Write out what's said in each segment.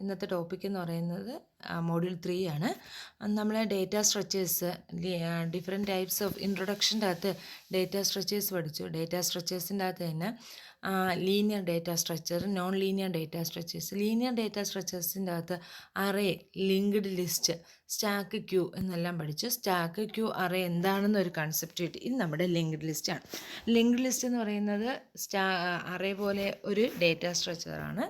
ഇന്നത്തെ ടോപ്പിക് എന്ന് പറയുന്നത് മോഡ്യൂൾ 3 ആണ്. നമ്മൾ data structures, different types of ഇൻട്രൊഡക്ഷൻ്റെ അകത്ത് ഡേറ്റ സ്ട്രക്ചേഴ്സ് പഠിച്ചു. ഡേറ്റ സ്ട്രക്ചേഴ്സിൻ്റെ അകത്ത് തന്നെ linear data structure, non linear data structures. Linear data സ്ട്രക്ചേഴ്സിൻ്റെ അകത്ത് array, linked list, stack queue എന്നെല്ലാം പഠിച്ചു. സ്റ്റാക്ക് ക്യൂ അറേ എന്താണെന്നൊരു കൺസെപ്റ്റ് കിട്ടി. ഇത് നമ്മുടെ ലിങ്ക്ഡ് ലിസ്റ്റാണ്. ലിങ്ക്ഡ് ലിസ്റ്റ് എന്ന് പറയുന്നത് അറേ പോലെ ഒരു ഡേറ്റ സ്ട്രക്ചറാണ്.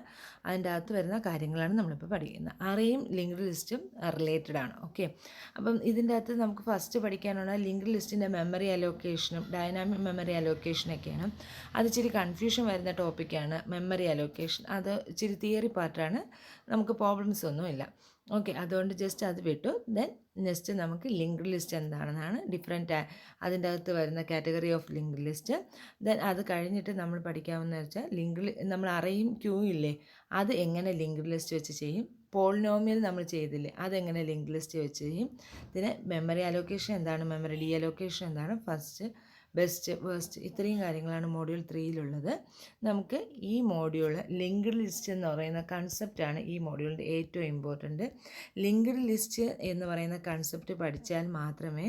അതിൻ്റെ അകത്ത് വരുന്ന കാര്യങ്ങളാണ് നമ്മളിപ്പോൾ പഠിക്കുന്നത്. അറേയും ലിങ്ക്ഡ് ലിസ്റ്റും റിലേറ്റഡ് ആണ്. ഓക്കെ, അപ്പം ഇതിൻ്റെ അകത്ത് നമുക്ക് ഫസ്റ്റ് പഠിക്കാനുള്ള ലിങ്ക്ഡ് ലിസ്റ്റിൻ്റെ മെമ്മറി അലോക്കേഷനും ഡൈനാമിക് മെമ്മറി അലോക്കേഷനൊക്കെയാണ്. അത് ഇച്ചിരി കൺഫ്യൂഷൻ വരുന്ന ടോപ്പിക്കാണ് മെമ്മറി അലോക്കേഷൻ. അത് ഇച്ചിരി തിയറി പാർട്ടാണ്, നമുക്ക് പ്രോബ്ലംസ് ഒന്നുമില്ല. ഓക്കെ, അതുകൊണ്ട് ജസ്റ്റ് അത് വിട്ടു. ദെൻ നെക്സ്റ്റ് നമുക്ക് ലിങ്ക്ഡ് ലിസ്റ്റ് എന്താണെന്നാണ്, ഡിഫറെൻറ്റ് അതിൻ്റെ അകത്ത് വരുന്ന category of linked list. Then അത് കഴിഞ്ഞിട്ട് നമ്മൾ പഠിക്കാമെന്ന് വെച്ചാൽ നമ്മൾ അറേയും ക്യൂ ഇല്ലേ, അത് എങ്ങനെ ലിങ്ക്ഡ് ലിസ്റ്റ് വെച്ച് ചെയ്യും. പോളിനോമിയൽ നമ്മൾ ചെയ്തില്ലേ, അതെങ്ങനെ ലിങ്ക്ഡ് ലിസ്റ്റ് വെച്ച് ചെയ്യും. ഇതിന് മെമ്മറി അലോക്കേഷൻ എന്താണ്, മെമ്മറി ഡി അലോക്കേഷൻ എന്താണ്, ഫസ്റ്റ് ബെസ്റ്റ് വേസ്റ്റ്, ഇത്രയും കാര്യങ്ങളാണ് മോഡ്യൂൾ 3 നമുക്ക് ഈ മോഡ്യൂൾ ലിങ്ക്ഡ് ലിസ്റ്റ് എന്ന് പറയുന്ന കൺസെപ്റ്റാണ് ഈ മോഡ്യൂളിൻ്റെ ഏറ്റവും ഇമ്പോർട്ടൻറ്റ്. ലിങ്ക്ഡ് ലിസ്റ്റ് എന്ന് പറയുന്ന കൺസെപ്റ്റ് പഠിച്ചാൽ മാത്രമേ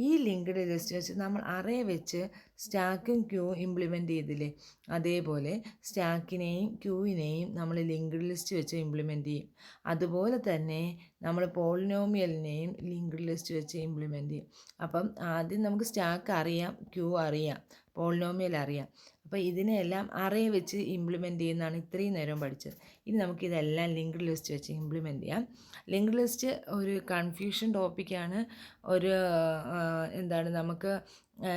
ഈ ലിങ്ക്ഡ് ലിസ്റ്റ് വെച്ച് നമ്മൾ അറേ വെച്ച് സ്റ്റാക്കും ക്യൂ ഇംപ്ലിമെൻറ്റ് ചെയ്തില്ലേ, അതേപോലെ സ്റ്റാക്കിനെയും ക്യൂവിനെയും നമ്മൾ ലിങ്ക്ഡ് ലിസ്റ്റ് വെച്ച് ഇംപ്ലിമെൻറ്റ് ചെയ്യും. അതുപോലെ തന്നെ നമ്മൾ പോളിനോമിയലിനെയും ലിങ്ക്ഡ് ലിസ്റ്റ് വെച്ച് ഇംപ്ലിമെൻറ്റ് ചെയ്യും. അപ്പം ആദ്യം നമുക്ക് സ്റ്റാക്ക് അറിയാം, ക്യൂ അറിയാം, പോളിനോമിയൽ അറിയാം. അപ്പോൾ ഇതിനെല്ലാം അറേ വെച്ച് ഇംപ്ലിമെൻറ്റ് ചെയ്യുന്നതാണ് ഇത്രയും നേരം പഠിച്ചത്. ഇനി നമുക്കിതെല്ലാം ലിങ്ക്ഡ് ലിസ്റ്റ് വെച്ച് ഇംപ്ലിമെൻറ്റ് ചെയ്യാം. ലിങ്ക്ഡ് ലിസ്റ്റ് ഒരു കൺഫ്യൂഷൻ ടോപ്പിക്കാണ്. ഒരു എന്താണ്, നമുക്ക്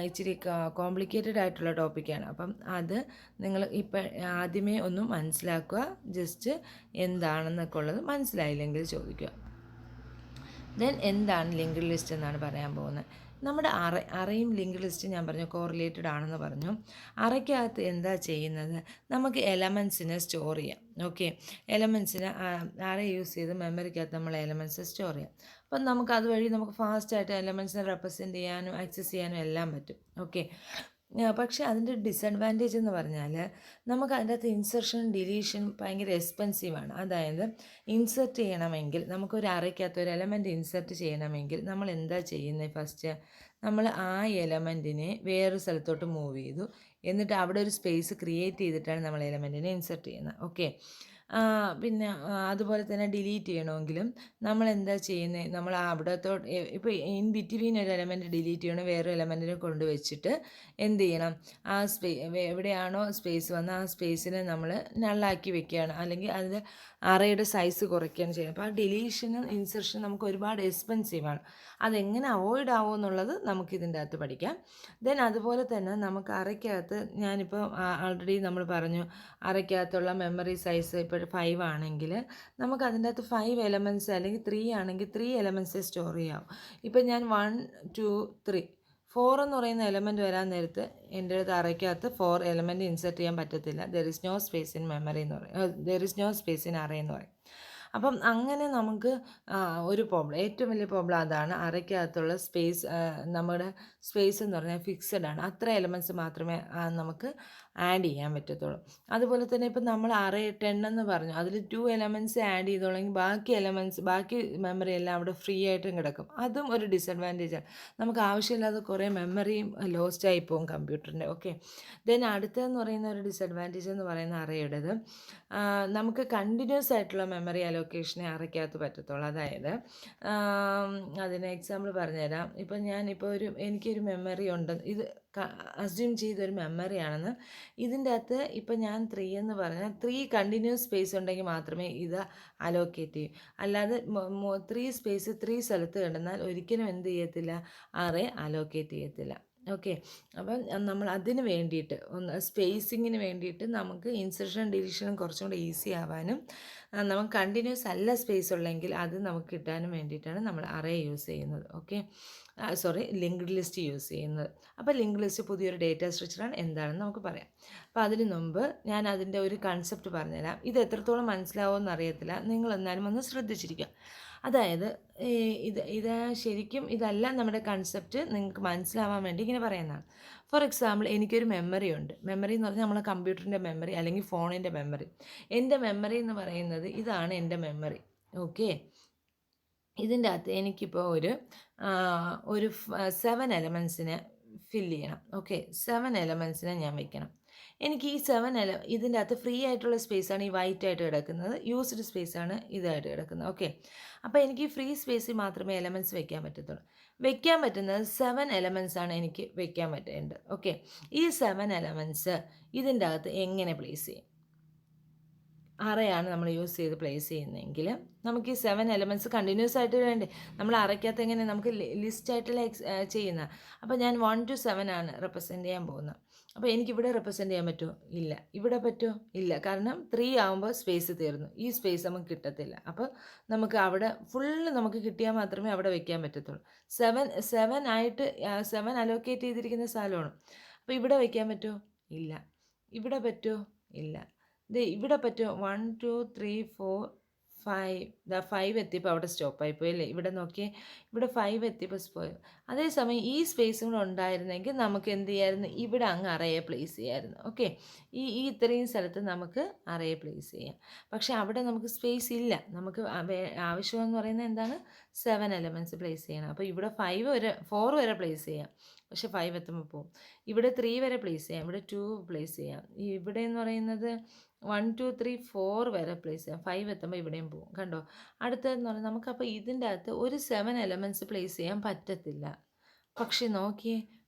ഇച്ചിരി കോംപ്ലിക്കേറ്റഡ് ആയിട്ടുള്ള ടോപ്പിക്കാണ്. അപ്പം അത് നിങ്ങൾ ഇപ്പം ആദ്യമേ ഒന്ന് മനസ്സിലാക്കുക. ജസ്റ്റ് എന്താണെന്നൊക്കെ ഉള്ളത് മനസ്സിലായില്ലെങ്കിൽ ചോദിക്കുക. ദെൻ എന്താണ് ലിങ്ക്ഡ് ലിസ്റ്റ് എന്നാണ് പറയാൻ പോകുന്നത്. നമ്മുടെ അറേയും ലിങ്ക്ഡ് ലിസ്റ്റ് ഞാൻ പറഞ്ഞു കോറിലേറ്റഡ് ആണെന്ന് പറഞ്ഞു. അറയ്ക്കകത്ത് എന്താ ചെയ്യുന്നത്, നമുക്ക് എലമെൻസിനെ സ്റ്റോർ ചെയ്യാം. ഓക്കെ, എലമെൻസിനെ അറേ യൂസ് ചെയ്ത് മെമ്മറിക്കകത്ത് നമ്മൾ എലമെൻസ് സ്റ്റോർ ചെയ്യാം. അപ്പം നമുക്ക് അതുവഴി നമുക്ക് ഫാസ്റ്റായിട്ട് എലമെൻസിനെ റെപ്രസെൻറ്റ് ചെയ്യാനും ആക്സസ് ചെയ്യാനും എല്ലാം പറ്റും. ഓക്കെ, പക്ഷേ അതിൻ്റെ ഡിസഡ്വാൻറ്റേജ് എന്ന് പറഞ്ഞാൽ നമുക്ക് അതിൻ്റെ അകത്ത് ഇൻസെർഷൻ ഡിലീഷൻ ഭയങ്കര എക്സ്പെൻസീവാണ്. അതായത് ഇൻസെർട്ട് ചെയ്യണമെങ്കിൽ, നമുക്കൊരു അറയ്ക്കകത്ത് ഒരു എലമെൻറ്റ് ഇൻസെർട്ട് ചെയ്യണമെങ്കിൽ നമ്മൾ എന്താ ചെയ്യുന്നത്, ഫസ്റ്റ് നമ്മൾ ആ എലമെൻറ്റിനെ വേറൊരു സ്ഥലത്തോട്ട് മൂവ് ചെയ്തു, എന്നിട്ട് അവിടെ ഒരു സ്പേസ് ക്രിയേറ്റ് ചെയ്തിട്ടാണ് നമ്മൾ എലമെൻറ്റിനെ ഇൻസെർട്ട് ചെയ്യുന്നത്. ഓക്കെ, പിന്നെ അതുപോലെ തന്നെ ഡിലീറ്റ് ചെയ്യണമെങ്കിലും നമ്മൾ എന്താ ചെയ്യുന്നത്, നമ്മൾ അവിടത്തോട്ട് ഇപ്പോൾ ഇൻ ബിറ്റ്വീൻ ഒരു എലമെൻറ്റ് ഡിലീറ്റ് ചെയ്യണം, വേറൊരു എലമെൻറ്റിനെ കൊണ്ട് വെച്ചിട്ട് എന്ത് ചെയ്യണം, ആ എവിടെയാണോ സ്പേസ് വന്ന് ആ സ്പേസിനെ നമ്മൾ നള്ളാക്കി വെക്കുകയാണ്, അല്ലെങ്കിൽ അതിൽ അറേയുടെ സൈസ് കുറയ്ക്കുകയാണ് ചെയ്യുന്നത്. അപ്പോൾ ആ ഡിലീഷനും ഇൻസെർഷനും നമുക്ക് ഒരുപാട് എക്സ്പെൻസീവാണ്. അതെങ്ങനെ അവോയ്ഡ് ആവും എന്നുള്ളത് നമുക്കിതിൻ്റെ അകത്ത് പഠിക്കാം. ദെൻ അതുപോലെ തന്നെ നമുക്ക് അറയ്ക്കകത്ത്, ഞാനിപ്പോൾ ആൾറെഡി നമ്മൾ പറഞ്ഞു, അറയ്ക്കകത്തുള്ള മെമ്മറി സൈസ് ഇപ്പോൾ 5 ആണെങ്കിൽ നമുക്ക് അതിൻ്റെ അകത്ത് 5 എലമെൻറ്റ്സ്, അല്ലെങ്കിൽ 3 ആണെങ്കിൽ 3 എലമെൻറ്റ്സേ സ്റ്റോർ ചെയ്യാവും. ഇപ്പം ഞാൻ 1 2 3 4 എന്ന് പറയുന്ന എലമെൻറ്റ് വരാൻ നേരത്ത് എൻ്റെ അടുത്ത് അറയ്ക്കകത്ത് 4 എലമെൻറ്റ് ഇൻസെർട്ട് ചെയ്യാൻ പറ്റത്തില്ല. There is no space in memory എന്ന് പറയും, there is no space in array എന്ന് പറയും. അപ്പം അങ്ങനെ നമുക്ക് ഒരു പ്രോബ്ലം, ഏറ്റവും വലിയ പ്രോബ്ലം അതാണ്. അറയ്ക്കകത്തുള്ള സ്പേസ്, നമ്മുടെ സ്പേസ് എന്ന് പറഞ്ഞാൽ ഫിക്സഡ് ആണ്. അത്ര എലമെൻറ്റ്സ് മാത്രമേ നമുക്ക് ആഡ് ചെയ്യാൻ പറ്റത്തുള്ളൂ. അതുപോലെ തന്നെ ഇപ്പം നമ്മൾ അറേ 10 എന്ന് പറഞ്ഞു, അതിൽ 2 എലമെൻറ്റ്സ് ആഡ് ചെയ്തോളെങ്കിൽ ബാക്കി മെമ്മറി എല്ലാം അവിടെ ഫ്രീ ആയിട്ടും കിടക്കും. അതും ഒരു ഡിസഡ്വാൻറ്റേജാണ്. നമുക്ക് ആവശ്യമില്ലാതെ കുറേ മെമ്മറിയും ലോസ്റ്റ് ആയി പോകും കമ്പ്യൂട്ടറിൻ്റെ. ഓക്കെ, ദെൻ അടുത്തതെന്ന് പറയുന്ന ഒരു ഡിസഡ്വാൻറ്റേജ് എന്ന് പറയുന്ന അറേയുടേത്, നമുക്ക് കണ്ടിന്യൂസ് ആയിട്ടുള്ള മെമ്മറി അലോക്കേഷനെ അറയ്ക്കകത്ത് പറ്റത്തുള്ളൂ. അതായത് അതിന് എക്സാമ്പിൾ പറഞ്ഞുതരാം. ഇപ്പം എനിക്കൊരു മെമ്മറി ഉണ്ട്, ഇത് അസ്യൂം ചെയ്തൊരു മെമ്മറി ആണെന്ന്. ഇതിൻ്റെ അകത്ത് ഇപ്പം ഞാൻ 3 എന്ന് പറഞ്ഞാൽ 3 കണ്ടിന്യൂസ് സ്പേസ് ഉണ്ടെങ്കിൽ മാത്രമേ ഇത് അലോക്കേറ്റ് ചെയ്യൂ. അല്ലാതെ 3 സ്പേസ് 3 സ്ഥലത്ത് കിടന്നാൽ ഒരിക്കലും എന്ത് ചെയ്യത്തില്ല, അറേ അലോക്കേറ്റ് ചെയ്യത്തില്ല. ഓക്കെ, അപ്പം നമ്മൾ അതിന് വേണ്ടിയിട്ട് സ്പേസിങ്ങിന് വേണ്ടിയിട്ട് നമുക്ക് ഇൻസെർഷൻ ഡിലീഷനും കുറച്ചും കൂടെ ഈസി ആവാനും, നമുക്ക് കണ്ടിന്യൂസ് അല്ല സ്പേസ് ഉള്ളെങ്കിൽ അത് നമുക്ക് കിട്ടാനും വേണ്ടിയിട്ടാണ് നമ്മൾ അറേ യൂസ് ചെയ്യുന്നത്. ഓക്കെ, ലിങ്ക്ഡ് ലിസ്റ്റ് യൂസ് ചെയ്യുന്നത്. അപ്പോൾ ലിങ്ക്ഡ് ലിസ്റ്റ് പുതിയൊരു ഡേറ്റ സ്ട്രക്ചറാണ്, എന്താണെന്ന് നമുക്ക് പറയാം. അപ്പോൾ അതിന് മുമ്പ് ഞാൻ അതിൻ്റെ ഒരു കൺസെപ്റ്റ് പറഞ്ഞുതരാം. ഇത് എത്രത്തോളം മനസ്സിലാവുമെന്ന് അറിയത്തില്ല, നിങ്ങൾ എന്നാലും ഒന്ന് ശ്രദ്ധിച്ചിരിക്കുക. അതായത് ഇത് ശരിക്കും ഇതല്ല നമ്മുടെ കൺസെപ്റ്റ്, നിങ്ങൾക്ക് മനസ്സിലാവാൻ വേണ്ടി ഇങ്ങനെ പറയുന്നതാണ്. ഫോർ എക്സാമ്പിൾ എനിക്കൊരു മെമ്മറി ഉണ്ട്. മെമ്മറി എന്ന് പറഞ്ഞാൽ നമ്മളെ കമ്പ്യൂട്ടറിൻ്റെ മെമ്മറി അല്ലെങ്കിൽ ഫോണിൻ്റെ മെമ്മറി. എൻ്റെ മെമ്മറി എന്ന് പറയുന്നത് ഇതാണ് എൻ്റെ മെമ്മറി. ഓക്കെ, ഇതിൻ്റെ അകത്ത് എനിക്കിപ്പോൾ ഒരു 7 എലമെൻസിനെ ഫില്ല് ചെയ്യണം. ഓക്കെ, 7 എലമെൻസിനെ ഞാൻ വെക്കണം. എനിക്ക് ഈ ഇതിൻ്റെ അകത്ത് ഫ്രീ ആയിട്ടുള്ള സ്പേസാണ് ഈ വൈറ്റ് ആയിട്ട് കിടക്കുന്നത്, യൂസ്ഡ് സ്പേസാണ് ഇതായിട്ട് കിടക്കുന്നത്. ഓക്കെ, അപ്പോൾ എനിക്ക് ഈ ഫ്രീ സ്പേസിൽ മാത്രമേ എലമെൻറ്റ്സ് വെക്കാൻ പറ്റത്തുള്ളൂ. വെക്കാൻ പറ്റുന്നത് 7 എലമെൻറ്റ്സ് ആണ് എനിക്ക് വെക്കാൻ പറ്റേണ്ടത്. ഓക്കെ, ഈ 7 എലമെൻറ്റ്സ് ഇതിൻ്റെ അകത്ത് എങ്ങനെ പ്ലേസ് ചെയ്യും? അറയാണ് നമ്മൾ യൂസ് ചെയ്ത് പ്ലേസ് ചെയ്യുന്നതെങ്കിൽ നമുക്ക് ഈ 7 എലമെൻറ്റ്സ് കണ്ടിന്യൂസ് ആയിട്ട് വേണ്ടേ? നമ്മൾ അറയ്ക്കകത്ത് എങ്ങനെ നമുക്ക് ലിസ്റ്റായിട്ടുള്ള ചെയ്യുന്ന. അപ്പോൾ ഞാൻ 1 to 7 ആണ് റെപ്രസെൻറ്റ് ചെയ്യാൻ പോകുന്നത്. അപ്പോൾ എനിക്കിവിടെ റെപ്രസെൻറ്റ് ചെയ്യാൻ പറ്റുമോ? ഇല്ല. ഇവിടെ പറ്റുമോ? ഇല്ല. കാരണം 3 ആകുമ്പോൾ സ്പേസ് തീർന്നു. ഈ സ്പേസ് നമുക്ക് കിട്ടത്തില്ല. അപ്പോൾ നമുക്ക് അവിടെ ഫുള്ള് നമുക്ക് കിട്ടിയാൽ മാത്രമേ അവിടെ വെക്കാൻ പറ്റത്തുള്ളൂ. 7 ആയിട്ട് 7 അലോക്കേറ്റ് ചെയ്തിരിക്കുന്ന സ്ഥലമാണ്. അപ്പോൾ ഇവിടെ വെക്കാൻ പറ്റുമോ? ഇല്ല. ഇവിടെ പറ്റുമോ? ഇല്ല. ഇവിടെ പറ്റുമോ? 1 2 3 4 5. 5 എത്തിയപ്പോൾ അവിടെ സ്റ്റോപ്പായിപ്പോയി അല്ലേ? ഇവിടെ നോക്കിയേ, ഇവിടെ 5 എത്തിയപ്പോൾ പോയി. അതേസമയം ഈ സ്പേസും കൂടെ ഉണ്ടായിരുന്നെങ്കിൽ നമുക്ക് എന്ത് ചെയ്യായിരുന്നു? ഇവിടെ അങ്ങ് അറയെ പ്ലേസ് ചെയ്യായിരുന്നു. ഓക്കെ, ഈ ഇത്രയും സ്ഥലത്ത് നമുക്ക് അറയെ പ്ലേസ് ചെയ്യാം. പക്ഷേ അവിടെ നമുക്ക് സ്പേസ് ഇല്ല. നമുക്ക് ആവശ്യമെന്ന് പറയുന്നത് എന്താണ്? 7 എലമെൻറ്റ്സ് പ്ലേസ് ചെയ്യണം. അപ്പോൾ ഇവിടെ 4 വരെ പ്ലേസ് ചെയ്യാം, പക്ഷെ 5 എത്തുമ്പോൾ പോകും. ഇവിടെ 3 വരെ പ്ലേസ് ചെയ്യാം, ഇവിടെ 2 പ്ലേസ് ചെയ്യാം. ഇവിടെ എന്ന് പറയുന്നത് 1 2 3 4 വരെ പ്ലേസ് ചെയ്യാം. 5 എത്തുമ്പോൾ ഇവിടെയും പോകും. കണ്ടോ? അടുത്തതെന്ന് പറഞ്ഞാൽ നമുക്കപ്പോൾ ഇതിൻ്റെ അകത്ത് ഒരു 7 എലമെൻറ്റ്സ് പ്ലേസ് ചെയ്യാൻ പറ്റത്തില്ല. പക്ഷെ നോക്കിയേ,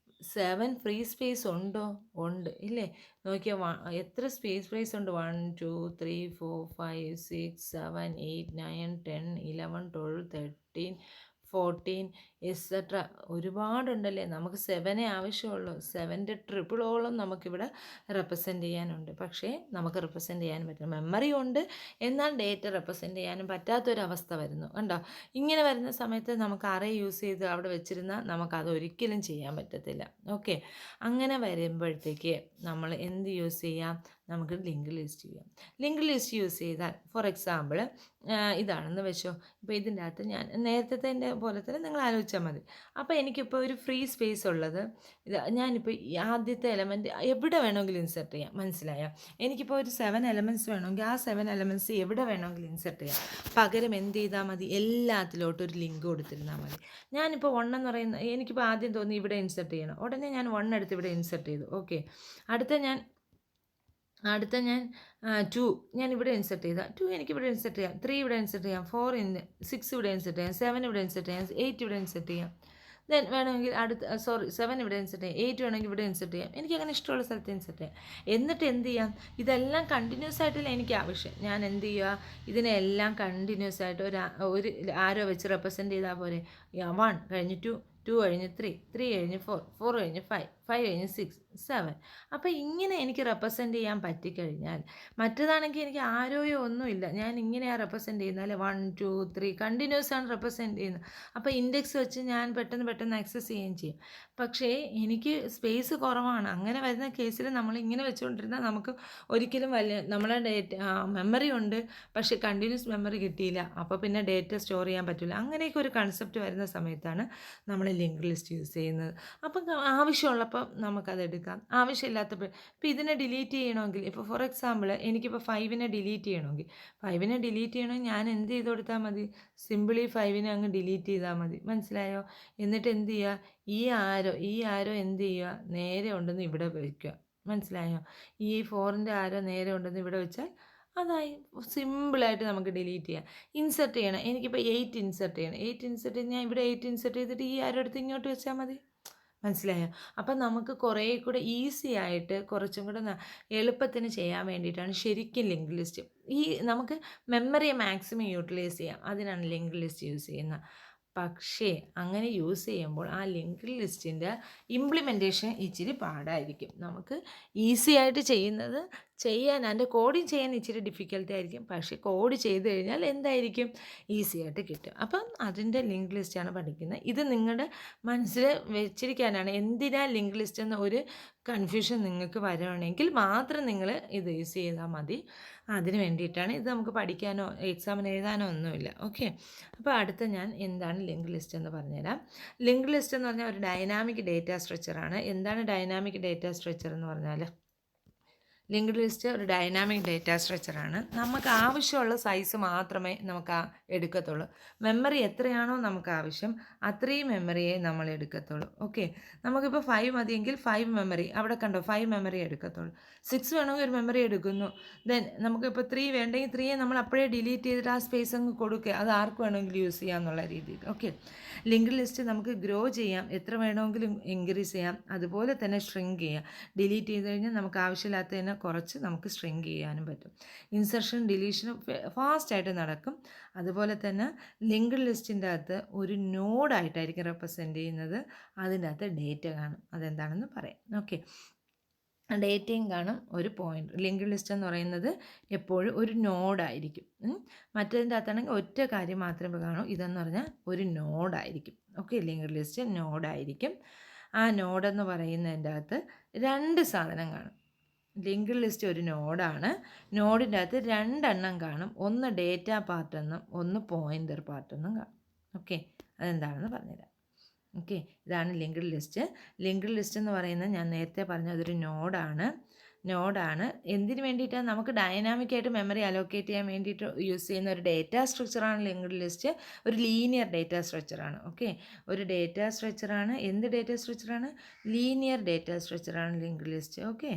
7 ഫ്രീ സ്പേസ് ഉണ്ടോ? ഉണ്ട് ഇല്ലേ? നോക്കിയാൽ എത്ര സ്പേസ് ഉണ്ട്? 1 2 3 4 5 6 7 8 9 10 11 12 13 14 എക്സെട്ര ഒരുപാടുണ്ടല്ലേ. നമുക്ക് 7 ആവശ്യമുള്ളൂ. 7ൻ്റെ ട്രിപ്പിളോളം നമുക്കിവിടെ റെപ്രസെൻറ്റ് ചെയ്യാനുണ്ട്. പക്ഷേ നമുക്ക് റെപ്രസെൻറ്റ് ചെയ്യാൻ പറ്റും. മെമ്മറി ഉണ്ട്, എന്നാൽ ഡേറ്റ റെപ്രസെൻറ്റ് ചെയ്യാനും പറ്റാത്തൊരവസ്ഥ വരുന്നു. കണ്ടോ? ഇങ്ങനെ വരുന്ന സമയത്ത് നമുക്ക് അറേ യൂസ് ചെയ്ത് അവിടെ വെച്ചിരുന്നാൽ നമുക്കത് ഒരിക്കലും ചെയ്യാൻ പറ്റത്തില്ല. ഓക്കെ, അങ്ങനെ വരുമ്പോഴത്തേക്ക് നമ്മൾ എന്ത് യൂസ് ചെയ്യാം? നമുക്ക് ലിങ്ക് ലിസ്റ്റ് ചെയ്യാം. ലിങ്ക് ലിസ്റ്റ് യൂസ് ചെയ്താൽ ഫോർ എക്സാമ്പിൾ ഇതാണെന്ന് വെച്ചോ. ഇപ്പോൾ ഇതിൻ്റെ അകത്ത് ഞാൻ നേരത്തെ പോലെ തന്നെ നിങ്ങൾ ആലോചിച്ചാൽ മതി. അപ്പോൾ എനിക്കിപ്പോൾ ഒരു ഫ്രീ സ്പേസ് ഉള്ളത് ഞാനിപ്പോൾ ഈ ആദ്യത്തെ എലമെൻറ്റ് എവിടെ വേണമെങ്കിലും ഇൻസെർട്ട് ചെയ്യാം. മനസ്സിലായോ? എനിക്കിപ്പോൾ ഒരു 7 എലമെൻറ്റ്സ് വേണമെങ്കിൽ ആ 7 എലമെൻറ്റ്സ് എവിടെ വേണമെങ്കിലും ഇൻസെർട്ട് ചെയ്യാം. പകരം എന്ത് ചെയ്താൽ മതി? എല്ലാത്തിലോട്ടും ഒരു ലിങ്ക് കൊടുത്തിരുന്നാൽ മതി. ഞാനിപ്പോൾ 1 എന്ന് പറയുന്ന എനിക്കിപ്പോൾ ആദ്യം തോന്നി ഇവിടെ ഇൻസെർട്ട് ചെയ്യണം. ഉടനെ ഞാൻ 1 എടുത്ത് ഇവിടെ ഇൻസെർട്ട് ചെയ്തു. ഓക്കെ, അടുത്ത ഞാൻ 2 ഞാൻ ഇവിടെ ഇൻസെർട്ട് ചെയ്താൽ 2 എനിക്കിവിടെ ഇൻസെർട്ട് ചെയ്യാം. 3 ഇവിടെ ഇൻസെർട്ട് ചെയ്യാം. 6 ഇവിടെ ഇൻസെർട്ട് ചെയ്യാം. 7 ഇവിടെ ഇൻസെർട്ട് ചെയ്യാം. 8 ഇവിടെ ഇൻസെർട്ട് ചെയ്യാം. ദെൻ വേണമെങ്കിൽ 7 ഇവിടെ ഇൻസെർട്ട് ചെയ്യാം. 8 വേണമെങ്കിൽ ഇവിടെ ഇൻസെർട്ട് ചെയ്യാം. എനിക്ക് അങ്ങനെ ഇഷ്ടമുള്ള സ്ഥലത്ത് ഇൻസെർട്ട് ചെയ്യാം. എന്നിട്ട് എന്ത് ചെയ്യാം? ഇതെല്ലാം കണ്ടിന്യൂസ് ആയിട്ടല്ല എനിക്ക് ആവശ്യം. ഞാൻ എന്ത് ചെയ്യുക? ഇതിനെല്ലാം കണ്ടിന്യൂസ് ആയിട്ട് ഒരു ആരോ വെച്ച് റെപ്രസെൻറ്റ് ചെയ്താൽ പോരെ. 1 കഴിഞ്ഞ് 2 2 കഴിഞ്ഞ് 3 3 കഴിഞ്ഞ് 4 4 കഴിഞ്ഞ് 5 5 കഴിഞ്ഞ് 6 7. അപ്പോൾ ഇങ്ങനെ എനിക്ക് റെപ്രസെൻറ്റ് ചെയ്യാൻ പറ്റിക്കഴിഞ്ഞാൽ, മറ്റേതാണെങ്കിൽ എനിക്ക് ആരോയോ ഒന്നുമില്ല, ഞാൻ ഇങ്ങനെയാണ് റെപ്രസെൻറ്റ് ചെയ്യുന്നത് അല്ലെ. 1 2 3 കണ്ടിന്യൂസ് ആണ് റെപ്രസെൻറ്റ് ചെയ്യുന്നത്. അപ്പോൾ ഇൻഡെക്സ് വെച്ച് ഞാൻ പെട്ടെന്ന് ആക്സസ് ചെയ്യുകയും ചെയ്യും. പക്ഷേ എനിക്ക് സ്പേസ് കുറവാണ്. അങ്ങനെ വരുന്ന കേസിൽ നമ്മൾ ഇങ്ങനെ വെച്ചുകൊണ്ടിരുന്നാൽ നമുക്ക് ഒരിക്കലും നമ്മളെ മെമ്മറി ഉണ്ട്, പക്ഷേ കണ്ടിന്യൂസ് മെമ്മറി കിട്ടിയില്ല. അപ്പോൾ പിന്നെ ഡേറ്റ സ്റ്റോർ ചെയ്യാൻ പറ്റില്ല. അങ്ങനെയൊക്കെ ഒരു കൺസെപ്റ്റ് വരുന്ന സമയത്താണ് നമ്മൾ ലിങ്ക് ലിസ്റ്റ് യൂസ് ചെയ്യുന്നത്. അപ്പം ആവശ്യമുള്ളപ്പോൾ നമുക്കത് എടുക്കാം, ആവശ്യമില്ലാത്തപ്പോൾ ഇപ്പോൾ ഇതിനെ ഡിലീറ്റ് ചെയ്യണമെങ്കിൽ, ഇപ്പോൾ ഫോർ എക്സാമ്പിൾ എനിക്കിപ്പോൾ 5നെ ഡിലീറ്റ് ചെയ്യണമെങ്കിൽ ഞാൻ എന്ത് ചെയ്ത് കൊടുത്താൽ മതി? സിമ്പിളി 5നെ അങ്ങ് ഡിലീറ്റ് ചെയ്താൽ മതി. മനസ്സിലായോ? എന്നിട്ട് എന്ത് ചെയ്യുക? ഈ ആരോ എന്ത് ചെയ്യുക? നേരെ ഉണ്ടെന്ന് ഇവിടെ വയ്ക്കുക. മനസ്സിലായോ? ഈ 4ൻ്റെ ആരോ നേരെ ഉണ്ടെന്ന് ഇവിടെ വെച്ചാൽ അതായി. സിമ്പിളായിട്ട് നമുക്ക് ഡിലീറ്റ് ചെയ്യാം. ഇൻസെർട്ട് ചെയ്യണം. എനിക്കിപ്പോൾ 8 ഇൻസെർട്ട് ചെയ്യണം. 8 ഇൻസെർട്ട് ചെയ്ത് ഞാൻ ഇവിടെ 8 ഇൻസെർട്ട് ചെയ്തിട്ട് ഈ ആരോ എടുത്ത് ഇങ്ങോട്ട് വെച്ചാൽ മതി. മനസ്സിലായോ? അപ്പം നമുക്ക് കുറേ കൂടെ ഈസി ആയിട്ട് കുറച്ചും കൂടെ എളുപ്പത്തിന് ചെയ്യാൻ വേണ്ടിയിട്ടാണ് ശരിക്കും ലിങ്ക് ലിസ്റ്റ്. നമുക്ക് മെമ്മറിയെ മാക്സിമം യൂട്ടിലൈസ് ചെയ്യാം. അതിനാണ് ലിങ്ക് ലിസ്റ്റ് യൂസ് ചെയ്യുന്നത്. പക്ഷേ അങ്ങനെ യൂസ് ചെയ്യുമ്പോൾ ആ ലിങ്ക് ലിസ്റ്റിൻ്റെ ഇംപ്ലിമെൻറ്റേഷൻ ഇച്ചിരി പാടായിരിക്കും. നമുക്ക് ഈസി ആയിട്ട് ചെയ്യുന്നത് അതിൻ്റെ കോഡിങ് ചെയ്യാൻ ഇച്ചിരി ഡിഫിക്കൽട്ടി ആയിരിക്കും, പക്ഷേ കോഡ് ചെയ്ത് കഴിഞ്ഞാൽ എന്തായിരിക്കും, ഈസി ആയിട്ട് കിട്ടും. അപ്പം അതിൻ്റെ ലിങ്ക് ലിസ്റ്റാണ് പഠിക്കുന്നത്. ഇത് നിങ്ങളുടെ മനസ്സിൽ വെച്ചിരിക്കാനാണ്. എന്തിനാ ലിങ്ക് ലിസ്റ്റ് എന്ന ഒരു കൺഫ്യൂഷൻ നിങ്ങൾക്ക് വരുവാണെങ്കിൽ മാത്രം നിങ്ങൾ ഇത് യൂസ് ചെയ്താൽ മതി. അതിന് വേണ്ടിയിട്ടാണ് ഇത്. നമുക്ക് പഠിക്കാനോ എക്സാമിന് എഴുതാനോ ഒന്നുമില്ല. ഓക്കെ, അപ്പോൾ അടുത്ത ഞാൻ എന്താണ് ലിങ്ക് ലിസ്റ്റ് എന്ന് പറഞ്ഞുതരാം. ലിങ്ക് ലിസ്റ്റ് എന്ന് പറഞ്ഞാൽ ഒരു ഡൈനാമിക് ഡേറ്റ സ്ട്രക്ചറാണ്. എന്താണ് ഡൈനാമിക് ഡേറ്റ സ്ട്രക്ചർ എന്ന് പറഞ്ഞാൽ, ലിങ്ക്ഡ് ലിസ്റ്റ് ഒരു ഡൈനാമിക് ഡേറ്റ സ്ട്രക്ചറാണ്. നമുക്ക് ആവശ്യമുള്ള സൈസ് മാത്രമേ നമുക്ക് എടുക്കത്തുള്ളൂ. മെമ്മറി എത്രയാണോ നമുക്ക് ആവശ്യം അത്രയും മെമ്മറിയെ നമ്മൾ എടുക്കത്തുള്ളൂ. ഓക്കെ, നമുക്കിപ്പോൾ 5 മതിയെങ്കിൽ 5 മെമ്മറി, അവിടെ കണ്ടോ 5 മെമ്മറി എടുക്കത്തുള്ളൂ. 6 വേണമെങ്കിൽ ഒരു മെമ്മറി എടുക്കുന്നു. ദെൻ നമുക്കിപ്പോൾ 3 വേണ്ടെങ്കിൽ 3 നമ്മൾ അപ്പോഴേ ഡിലീറ്റ് ചെയ്തിട്ട് ആ സ്പേസ് അങ്ങ് കൊടുക്കുക. അത് ആർക്ക് വേണമെങ്കിലും യൂസ് ചെയ്യാമെന്നുള്ള രീതിയിൽ. ഓക്കെ, ലിങ്ക്ഡ് ലിസ്റ്റ് നമുക്ക് ഗ്രോ ചെയ്യാം, എത്ര വേണമെങ്കിലും ഇൻക്രീസ് ചെയ്യാം, അതുപോലെ തന്നെ ഷ്രിങ്ക് ചെയ്യാം. ഡിലീറ്റ് ചെയ്ത് കഴിഞ്ഞാൽ നമുക്ക് ആവശ്യമില്ലാത്തതിനെ കുറച്ച് നമുക്ക് ഷ്രിങ്ക് ചെയ്യാനും പറ്റും. ഇൻസർഷൻ ഡിലീഷനും ഫാസ്റ്റായിട്ട് നടക്കും. അതുപോലെ തന്നെ ലിങ്ക്ഡ് ലിസ്റ്റിൻ്റെ അകത്ത് ഒരു നോഡായിട്ടായിരിക്കും റെപ്രസെൻ്റ് ചെയ്യുന്നത്. അതിൻ്റെ അകത്ത് ഡേറ്റ കാണും. അതെന്താണെന്ന് പറയാം. ഓക്കെ, ഡേറ്റയും കാണും, ഒരു പോയിൻ്റ്. ലിങ്ക്ഡ് ലിസ്റ്റ് എന്ന് പറയുന്നത് എപ്പോഴും ഒരു നോഡായിരിക്കും. മറ്റതിൻ്റെ അകത്താണെങ്കിൽ ഒറ്റ കാര്യം മാത്രമേ കാണൂ. ഇതെന്ന് പറഞ്ഞാൽ ഒരു നോഡായിരിക്കും. ഓക്കെ, ലിങ്ക്ഡ് ലിസ്റ്റ് നോഡായിരിക്കും. ആ നോഡെന്ന് പറയുന്നതിൻ്റെ അകത്ത് 2 സാധനം കാണും. ലിങ്ക്ഡ് ലിസ്റ്റ് ഒരു നോഡാണ്. നോഡിൻ്റെ അകത്ത് 2 എണ്ണം കാണും. ഒന്ന് ഡേറ്റ പാർട്ടെന്നും ഒന്ന് പോയിൻ്റർ പാർട്ടെന്നും കാണും. ഓക്കെ, അതെന്താണെന്ന് പറഞ്ഞുതരാം. ഓക്കെ, ഇതാണ് ലിങ്ക്ഡ് ലിസ്റ്റ്. ലിങ്ക്ഡ് ലിസ്റ്റ് എന്ന് പറയുന്നത് ഞാൻ നേരത്തെ പറഞ്ഞ അതൊരു നോഡാണ്. എന്തിനു വേണ്ടിയിട്ടാണ്? നമുക്ക് ഡൈനാമിക്കായിട്ട് മെമ്മറി അലോക്കേറ്റ് ചെയ്യാൻ വേണ്ടിയിട്ട് യൂസ് ചെയ്യുന്ന ഒരു ഡേറ്റ സ്ട്രക്ചറാണ് ലിങ്ക്ഡ് ലിസ്റ്റ്. ഒരു ലീനിയർ ഡേറ്റ സ്ട്രക്ചറാണ്. ഓക്കെ, ഒരു ഡേറ്റ സ്ട്രക്ചറാണ്. എന്ത് ഡേറ്റ സ്ട്രക്ചറാണ്? ലീനിയർ ഡേറ്റ സ്ട്രക്ചറാണ് linked list. Okay,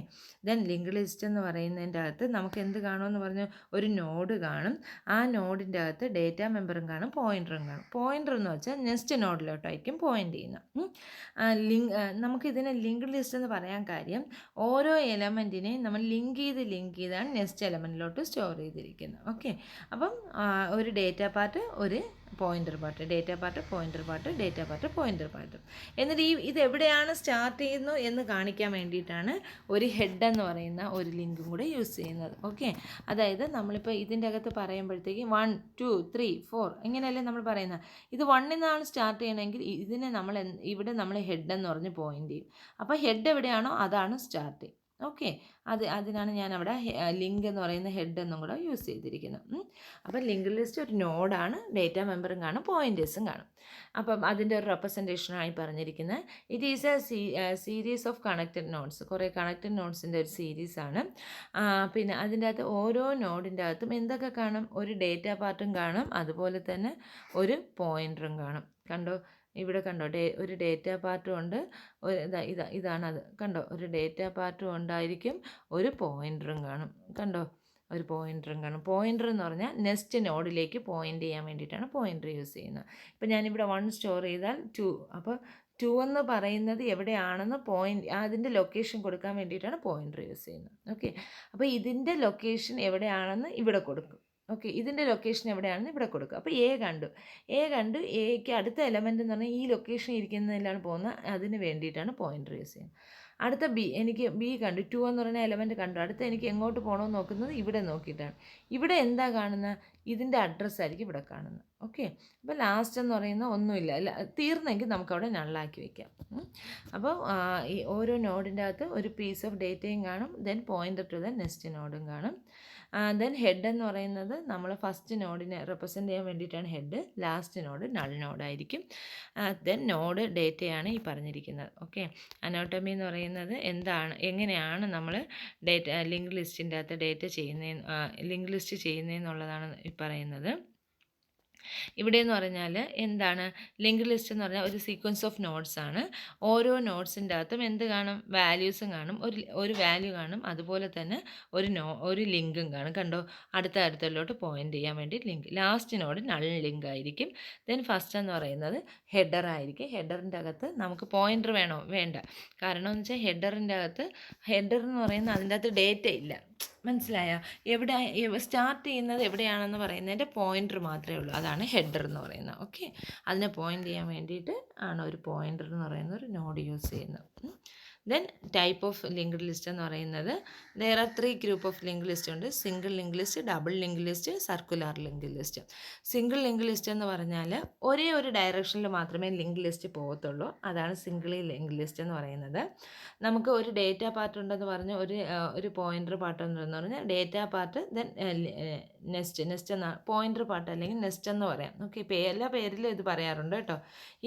then linked list എന്ന് പറയുന്നതിൻ്റെ അകത്ത് നമുക്ക് എന്ത് കാണുമെന്ന് പറഞ്ഞു? ഒരു നോഡ് കാണും. ആ നോഡിൻ്റെ അകത്ത് ഡേറ്റ മെമ്പറും കാണും, പോയിൻ്ററും കാണും. പോയിൻ്റർ എന്ന് വെച്ചാൽ നെക്സ്റ്റ് നോഡിലോട്ടായിരിക്കും പോയിൻ്റ് ചെയ്യുന്നത്. നമുക്കിതിനെ ലിങ്ക്ഡ് ലിസ്റ്റ് എന്ന് പറയാൻ കാര്യം, ഓരോ എലമെൻറ്റിനെയും നമ്മൾ ലിങ്ക് ചെയ്താണ് നെക്സ്റ്റ് എലമെൻറ്റിലോട്ട് സ്റ്റോർ ചെയ്തിരിക്കുന്നത്. ഓക്കെ, അപ്പം ഒരു ഡേറ്റ പാർട്ട്, ഒരു pointer part, data part, pointer part, data part, pointer part. എന്നിട്ട് ഇത് എവിടെയാണ് സ്റ്റാർട്ട് ചെയ്യുന്നു എന്ന് കാണിക്കാൻ വേണ്ടിയിട്ടാണ് ഒരു ഹെഡ് എന്ന് പറയുന്ന ഒരു ലിങ്കും കൂടെ യൂസ് ചെയ്യുന്നത്. ഓക്കെ, അതായത് നമ്മളിപ്പോൾ ഇതിൻ്റെ അകത്ത് പറയുമ്പോഴത്തേക്ക് 1 2 3 4 ഇങ്ങനെയല്ലേ നമ്മൾ പറയുന്നത്. ഇത് 1 നിന്നാണ് സ്റ്റാർട്ട് ചെയ്യണമെങ്കിൽ ഇതിനെ നമ്മൾ ഇവിടെ നമ്മൾ ഹെഡ് എന്ന് പറഞ്ഞ് പോയിൻ്റ് ചെയ്യും. അപ്പോൾ ഹെഡ് എവിടെയാണോ അതാണ് സ്റ്റാർട്ട്. ഓക്കെ, അതിനാണ് ഞാൻ അവിടെ ലിങ്ക് എന്ന് പറയുന്ന ഹെഡ് എന്നും കൂടെ യൂസ് ചെയ്തിരിക്കുന്നത്. അപ്പം ലിങ്ക്ഡ് ലിസ്റ്റ് ഒരു നോഡാണ്. ഡേറ്റ മെമ്പറും കാണും, പോയിൻറ്റേഴ്സും കാണും. അപ്പം അതിൻ്റെ ഒരു റെപ്രസെൻറ്റേഷനായി പറഞ്ഞിരിക്കുന്നത് it is A series of connected nodes. കുറേ കണക്റ്റഡ് നോഡ്സിൻ്റെ ഒരു സീരീസാണ്. പിന്നെ അതിൻ്റെ അകത്ത് ഓരോ നോഡിൻ്റെ അകത്തും എന്തൊക്കെ കാണും? ഒരു ഡേറ്റ പാർട്ടും കാണും, അതുപോലെ തന്നെ ഒരു പോയിൻ്ററും കാണും. കണ്ടോ, ഇവിടെ കണ്ടോ, ഒരു ഡേറ്റ പാർട്ടും ഉണ്ട്. ഇതാണത്. കണ്ടോ, ഒരു ഡേറ്റ പാർട്ടും ഉണ്ടായിരിക്കും, ഒരു പോയിൻ്ററും കാണും. കണ്ടോ, ഒരു പോയിൻ്ററും കാണും. പോയിൻ്റർ എന്ന് പറഞ്ഞാൽ നെക്സ്റ്റ് നോഡിലേക്ക് പോയിൻ്റ് ചെയ്യാൻ വേണ്ടിയിട്ടാണ് പോയിൻ്റർ യൂസ് ചെയ്യുന്നത്. ഇപ്പം ഞാനിവിടെ 1 സ്റ്റോർ ചെയ്താൽ 2, അപ്പോൾ 2 എന്ന് പറയുന്നത് എവിടെയാണെന്ന് അതിൻ്റെ ലൊക്കേഷൻ കൊടുക്കാൻ വേണ്ടിയിട്ടാണ് പോയിൻ്റർ യൂസ് ചെയ്യുന്നത്. ഓക്കെ, അപ്പോൾ ഇതിൻ്റെ ലൊക്കേഷൻ എവിടെയാണെന്ന് ഇവിടെ കൊടുക്കും. ഓക്കെ, ഇതിൻ്റെ ലൊക്കേഷൻ എവിടെയാണെന്ന് ഇവിടെ കൊടുക്കുക. അപ്പോൾ എ കണ്ടു, എക്ക് അടുത്ത എലമെൻ്റ് എന്ന് പറഞ്ഞാൽ ഈ ലൊക്കേഷൻ ഇരിക്കുന്നതിലാണ് പോകുന്നത്. അതിന് വേണ്ടിയിട്ടാണ് പോയിൻ്റർ യൂസ് ചെയ്യുന്നത്. അടുത്ത എനിക്ക് ബി കണ്ടു, 2 എന്ന് പറയുന്ന എലമെൻറ്റ് കണ്ടു. അടുത്ത എനിക്ക് എങ്ങോട്ട് പോകണമെന്ന് നോക്കുന്നത് ഇവിടെ നോക്കിയിട്ടാണ്. ഇവിടെ എന്താ കാണുന്നത്? ഇതിൻ്റെ അഡ്രസ്സായിരിക്കും ഇവിടെ കാണുന്നത്. ഓക്കെ, അപ്പോൾ ലാസ്റ്റ് എന്ന് പറയുന്ന ഒന്നുമില്ല, തീർന്നെങ്കിൽ നമുക്കവിടെ നള്ളാക്കി വയ്ക്കാം. അപ്പോൾ ഈ ഓരോ നോഡിൻ്റെ അകത്ത് ഒരു പീസ് ഓഫ് ഡേറ്റയും കാണും, then pointer to the next നോഡും കാണും. ദെൻ ഹെഡ് എന്ന് പറയുന്നത് നമ്മൾ ഫസ്റ്റ് നോഡിനെ റെപ്രസെൻ്റ് ചെയ്യാൻ വേണ്ടിയിട്ടാണ് ഹെഡ്. ലാസ്റ്റ് നോഡ് നൾ നോഡായിരിക്കും. ദെൻ നോഡ് ഡേറ്റയാണ് ഈ പറഞ്ഞിരിക്കുന്നത്. ഓക്കെ, അനോട്ടമി എന്ന് പറയുന്നത് എങ്ങനെയാണ് നമ്മൾ ലിങ്ക് ലിസ്റ്റിൻ്റെ അകത്ത് ലിങ്ക് ലിസ്റ്റ് ചെയ്യുന്നതെന്നുള്ളതാണ് ഈ പറയുന്നത്. ഇവിടെ എന്ന് പറഞ്ഞാൽ എന്താണ്? ലിങ്ക്ഡ് ലിസ്റ്റ് എന്ന് പറഞ്ഞാൽ ഒരു സീക്വൻസ് ഓഫ് നോഡ്സ് ആണ്. ഓരോ നോഡ്സിൻ്റെ അകത്തും എന്ത് കാണും? വാല്യൂസും കാണും, ഒരു വാല്യൂ കാണും, അതുപോലെ തന്നെ ഒരു ലിങ്കും കാണും. കണ്ടോ, അടുത്തലോട്ട് പോയിൻ്റ് ചെയ്യാൻ വേണ്ടി link. Last node null link ആയിരിക്കും. ദെൻ ഫസ്റ്റ് എന്ന് പറയുന്നത് ഹെഡർ ആയിരിക്കും. ഹെഡറിൻ്റെ അകത്ത് നമുക്ക് പോയിൻ്റർ വേണോ? വേണ്ട. കാരണം എന്ന് വെച്ചാൽ ഹെഡർ എന്ന് പറയുന്നത് അതിൻ്റെ അകത്ത് ഡേറ്റ ഇല്ല. മനസ്സിലായോ? സ്റ്റാർട്ട് ചെയ്യുന്നത് എവിടെയാണെന്ന് പറയുന്നതിൻ്റെ പോയിൻ്റർ മാത്രമേ ഉള്ളൂ. അതാണ് ഹെഡർ എന്ന് പറയുന്നത്. ഓക്കെ, അതിനെ പോയിൻ്റ് ചെയ്യാൻ വേണ്ടിയിട്ട് ആണ് ഒരു പോയിൻ്റർ എന്ന് പറയുന്ന ഒരു നോഡ് യൂസ് ചെയ്യുന്നത്. Then type of linked list എന്ന് പറയുന്നത് there are 3 group of link list ഉണ്ട്. Single link list, double link list, circular link list. Single link list എന്ന് പറഞ്ഞാൽ ഒരേ ഒരു ഡയറക്ഷനിൽ മാത്രമേ ലിങ്ക് ലിസ്റ്റ് പോകത്തുള്ളൂ. അതാണ് സിംഗിൾ ലിങ്ക് ലിസ്റ്റ് എന്ന് പറയുന്നത്. നമുക്ക് ഒരു ഡേറ്റ പാർട്ട് ഉണ്ടെന്ന് പറഞ്ഞ് ഒരു പോയിൻ്റർ പാർട്ട് ഉണ്ടെന്ന് പറഞ്ഞാൽ ഡേറ്റ പാർട്ട് ദെൻ നെസ്റ്റ് എന്ന പോയിൻ്റർ പാർട്ട് അല്ലെങ്കിൽ നെസ്റ്റ് എന്ന് പറയാം. ഓക്കെ, എല്ലാ പേരിലും ഇത് പറയാറുണ്ട് കേട്ടോ.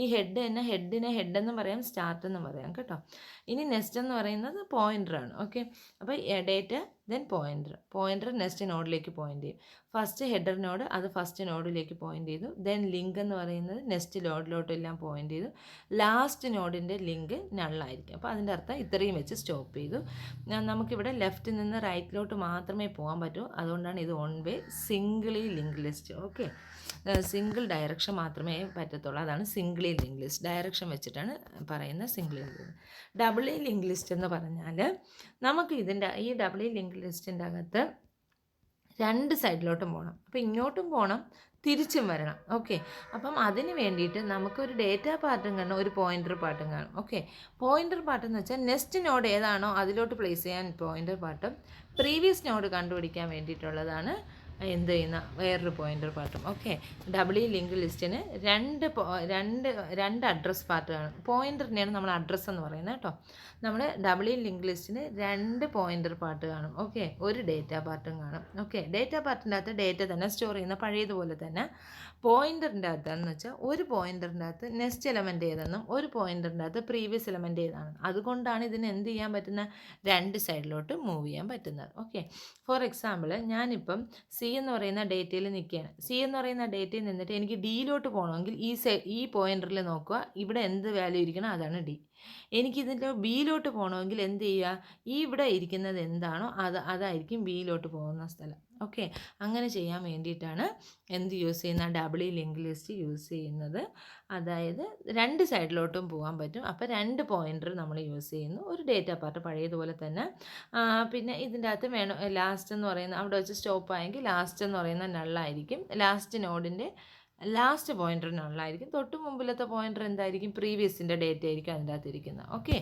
ഈ ഹെഡിനെ ഹെഡെന്നും പറയാം, സ്റ്റാർട്ട് എന്നും പറയാം കേട്ടോ. ഇനി നെസ്റ്റ് എന്ന് പറയുന്നത് പോയിൻ്ററാണ്. ഓക്കെ, അപ്പോൾ ഡേറ്റ ദെൻ പോയിൻ്റർ നെക്സ്റ്റ് നോഡിലേക്ക് പോയിൻ്റ് ചെയ്യും. ഫസ്റ്റ് ഹെഡർ നോഡ് അത് ഫസ്റ്റ് നോഡിലേക്ക് പോയിൻ്റ് ചെയ്തു. ദെൻ ലിങ്ക് എന്ന് പറയുന്നത് നെക്സ്റ്റ് നോഡിലോട്ടെല്ലാം പോയിൻ്റ് ചെയ്തു. ലാസ്റ്റ് നോഡിൻ്റെ ലിങ്ക് നള്ളായിരിക്കും. അപ്പോൾ അതിൻ്റെ അർത്ഥം ഇത്രയും വെച്ച് സ്റ്റോപ്പ് ചെയ്തു. നമുക്കിവിടെ ലെഫ്റ്റിൽ നിന്ന് റൈറ്റിലോട്ട് മാത്രമേ പോകാൻ പറ്റൂ. അതുകൊണ്ടാണ് ഇത് one way singly link list. Okay, single direction മാത്രമേ പറ്റത്തുള്ളൂ. അതാണ് സിംഗിളി ലിങ്ക് ലിസ്റ്റ്. ഡയറക്ഷൻ വെച്ചിട്ടാണ് പറയുന്ന singly link. Doubly link list എന്ന് പറഞ്ഞാൽ നമുക്ക് ഈ ഡബിളി ലിങ്ക് ലിസ്റ്റിൻ്റെ അകത്ത് രണ്ട് സൈഡിലോട്ടും പോകണം. അപ്പോൾ ഇങ്ങോട്ടും പോകണം, തിരിച്ചും വരണം. ഓക്കെ, അപ്പം അതിന് വേണ്ടിയിട്ട് നമുക്കൊരു ഡേറ്റ പാർട്ടും കാണും, ഒരു പോയിൻ്റർ പാർട്ടും കാണും. ഓക്കെ, പോയിൻ്റർ പാർട്ട് എന്ന് വെച്ചാൽ നെക്സ്റ്റ് നോഡ് ഏതാണോ അതിലോട്ട് പ്ലേസ് ചെയ്യാൻ പോയിൻ്റർ പാർട്ടും, പ്രീവിയസ് നോഡ് കണ്ടുപിടിക്കാൻ വേണ്ടിയിട്ടുള്ളതാണ് എന്ത് ചെയ്യുന്ന വേറൊരു പോയിൻ്റർ പാർട്ടും. ഓക്കെ, ഡബിളി ലിങ്ക് ലിസ്റ്റിന് രണ്ട് അഡ്രസ് പാർട്ട് കാണും. പോയിൻ്ററിനെയാണ് നമ്മൾ അഡ്രസ്സ് എന്ന് പറയുന്നത് കേട്ടോ. നമ്മൾ ഡബിളി ലിങ്ക് ലിസ്റ്റിന് രണ്ട് പോയിൻ്റർ പാർട്ട് കാണും. ഓക്കെ, ഒരു ഡേറ്റ പാർട്ടും കാണും. ഓക്കെ, ഡേറ്റ പാർട്ടിൻ്റെ അകത്ത് ഡേറ്റ തന്നെ സ്റ്റോർ ചെയ്യുന്ന പഴയതുപോലെ തന്നെ പോയിൻ്ററിൻ്റെ അകത്താണെന്ന് വെച്ചാൽ ഒരു പോയിൻ്ററിൻ്റെ അകത്ത് നെക്സ്റ്റ് എലമെൻ്റ് ഏതെന്നും ഒരു പോയിൻ്ററിൻ്റെ അകത്ത് പ്രീവിയസ് എലമെൻ്റ് ഏതാണ്. അതുകൊണ്ടാണ് ഇതിന് എന്ത് ചെയ്യാൻ പറ്റുന്ന രണ്ട് സൈഡിലോട്ട് മൂവ് ചെയ്യാൻ പറ്റുന്നത്. ഓക്കെ, ഫോർ എക്സാമ്പിൾ ഞാനിപ്പം സി എന്ന് പറയുന്ന ഡേറ്റയിൽ നിൽക്കുകയാണ്. സി എന്ന് പറയുന്ന ഡേറ്റയിൽ നിന്നിട്ട് എനിക്ക് ഡിയിലോട്ട് പോകണമെങ്കിൽ ഈ പോയിൻ്ററിൽ നോക്കുക, ഇവിടെ എന്ത് വാല്യൂ ഇരിക്കണം അതാണ് ഡി. എനിക്കിതിൻ്റെ ബിയിലോട്ട് പോകണമെങ്കിൽ എന്ത് ചെയ്യുക, ഇവിടെ ഇരിക്കുന്നത് എന്താണോ അതായിരിക്കും ബിയിലോട്ട് പോകുന്ന സ്ഥലം. ഓക്കെ, അങ്ങനെ ചെയ്യാൻ വേണ്ടിയിട്ടാണ് എന്ത് യൂസ് ചെയ്യുന്ന ഡബിളി ലിങ്ക് ലിസ്റ്റ് യൂസ് ചെയ്യുന്നത്. അതായത് രണ്ട് സൈഡിലോട്ടും പോകാൻ പറ്റും. അപ്പോൾ രണ്ട് പോയിൻ്റർ നമ്മൾ യൂസ് ചെയ്യുന്നു. ഒരു ഡേറ്റ പാർട്ട് പഴയതുപോലെ തന്നെ. പിന്നെ ഇതിൻ്റെ അകത്ത് വേണം ലാസ്റ്റ് എന്ന് പറയുന്ന അവിടെ വെച്ച് സ്റ്റോപ്പ് ആയെങ്കിൽ ലാസ്റ്റ് എന്ന് പറയുന്ന നള്ളായിരിക്കും. ലാസ്റ്റ് നോഡിൻ്റെ ലാസ്റ്റ് പോയിൻ്റർ നള്ളായിരിക്കും. തൊട്ട് മുമ്പിലത്തെ പോയിൻ്റർ എന്തായിരിക്കും, പ്രീവിയസിൻ്റെ ഡേറ്റ ആയിരിക്കും അതിൻ്റെ അകത്ത് ഇരിക്കുന്നത്. ഓക്കെ,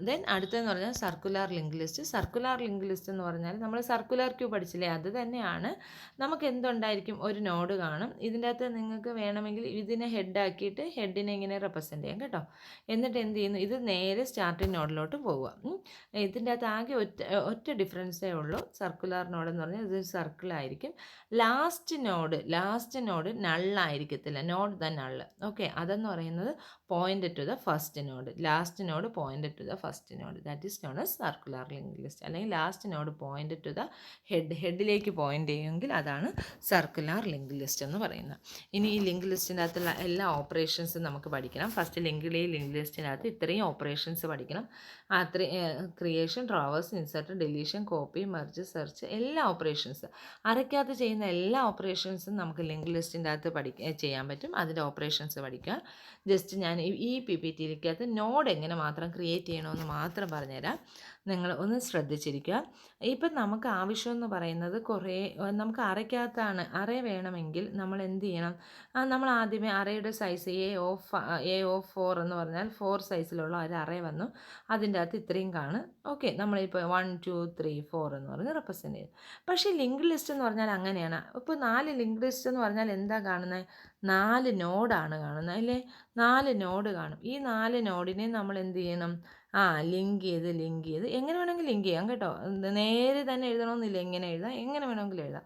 ദെൻ അടുത്തെന്ന് പറഞ്ഞാൽ circular link list. Circular link list എന്ന് പറഞ്ഞാൽ നമ്മൾ സർക്കുലർ ക്യൂ പഠിച്ചില്ലേ, അത് തന്നെയാണ്. നമുക്ക് എന്തുണ്ടായിരിക്കും, ഒരു നോഡ് കാണും. ഇതിൻ്റെ അകത്ത് നിങ്ങൾക്ക് വേണമെങ്കിൽ ഇതിനെ ഹെഡാക്കിയിട്ട് ഹെഡിനെ ഇങ്ങനെ റെപ്രസെൻ്റ് ചെയ്യാം കേട്ടോ. എന്നിട്ട് എന്ത് ചെയ്യുന്നു, ഇത് നേരെ സ്റ്റാർട്ടിങ് നോഡിലോട്ട് പോവുക. ഇതിൻ്റെ അകത്ത് ആകെ ഒറ്റ ഡിഫറൻസേ ഉള്ളൂ. സർക്കുലർ നോഡ് എന്ന് പറഞ്ഞാൽ ഇത് സർക്കിളായിരിക്കും. ലാസ്റ്റ് നോഡ് നള്ളായിരിക്കത്തില്ല, നോട്ട് ദ നള്ള്. ഓക്കെ, അതെന്ന് പറയുന്നത് point to the first node. Last node point to the first node, that is known as circular link list. അല്ലെങ്കിൽ last node point to the ഹെഡിലേക്ക് പോയിൻ്റ് ചെയ്യുമെങ്കിൽ അതാണ് സർക്കുലർ ലിങ്ക് ലിസ്റ്റ് എന്ന് പറയുന്നത്. ഇനി ഈ ലിങ്ക് ലിസ്റ്റിൻ്റെ അകത്തുള്ള എല്ലാ ഓപ്പറേഷൻസും നമുക്ക് പഠിക്കണം. ഫസ്റ്റ് ലിങ്ക് ലിസ്റ്റിനകത്ത് ഇത്രയും ഓപ്പറേഷൻസ് പഠിക്കണം. Creation, traverse, insert, deletion, copy, merge, search, എല്ലാ ഓപ്പറേഷൻസ് അരയ്ക്കകത്ത് ചെയ്യുന്ന എല്ലാ ഓപ്പറേഷൻസും നമുക്ക് ലിങ്ക് ലിസ്റ്റിൻ്റെ അകത്ത് ചെയ്യാൻ പറ്റും. അതിൻ്റെ ഓപ്പറേഷൻസ് പഠിക്കുക. ജസ്റ്റ് ഞാൻ ഈ പി പി ടിയിലേക്കകത്ത് നോഡ് എങ്ങനെ മാത്രം ക്രിയേറ്റ് ചെയ്യണമെന്ന് മാത്രം പറഞ്ഞുതരാം. നിങ്ങൾ ഒന്ന് ശ്രദ്ധിച്ചിരിക്കുക. ഇപ്പം നമുക്ക് ആവശ്യമെന്ന് പറയുന്നത് നമുക്ക് അറയ്ക്കകത്താണ്. അറേ വേണമെങ്കിൽ നമ്മൾ എന്ത് ചെയ്യണം, നമ്മൾ ആദ്യമേ അറേയുടെ സൈസ് A of 4 എന്ന് പറഞ്ഞാൽ 4 സൈസിലുള്ള ഒരു അറേ വന്നു. അതിൻ്റെ അകത്ത് ഇത്രയും കാണും. ഓക്കെ, നമ്മളിപ്പോൾ 1 2 3 4 എന്ന് പറഞ്ഞ് റെപ്രസെൻ്റ് ചെയ്യും. പക്ഷേ ലിങ്ക് ലിസ്റ്റ് എന്ന് പറഞ്ഞാൽ അങ്ങനെയാണ്. ഇപ്പോൾ 4 ലിങ്ക് ലിസ്റ്റ് എന്ന് പറഞ്ഞാൽ എന്താ കാണുന്നത്, 4 നോഡാണ് കാണുന്നത് അല്ലേ. 4 നോഡ് കാണും. ഈ 4 നോഡിനെ നമ്മൾ എന്ത് ചെയ്യണം, ലിങ്ക് ചെയ്ത് എങ്ങനെ വേണമെങ്കിൽ ലിങ്ക് ചെയ്യാം കേട്ടോ. നേരെ തന്നെ എഴുതണമെന്നില്ല, എങ്ങനെ എഴുതാം, എങ്ങനെ വേണമെങ്കിലും എഴുതാം.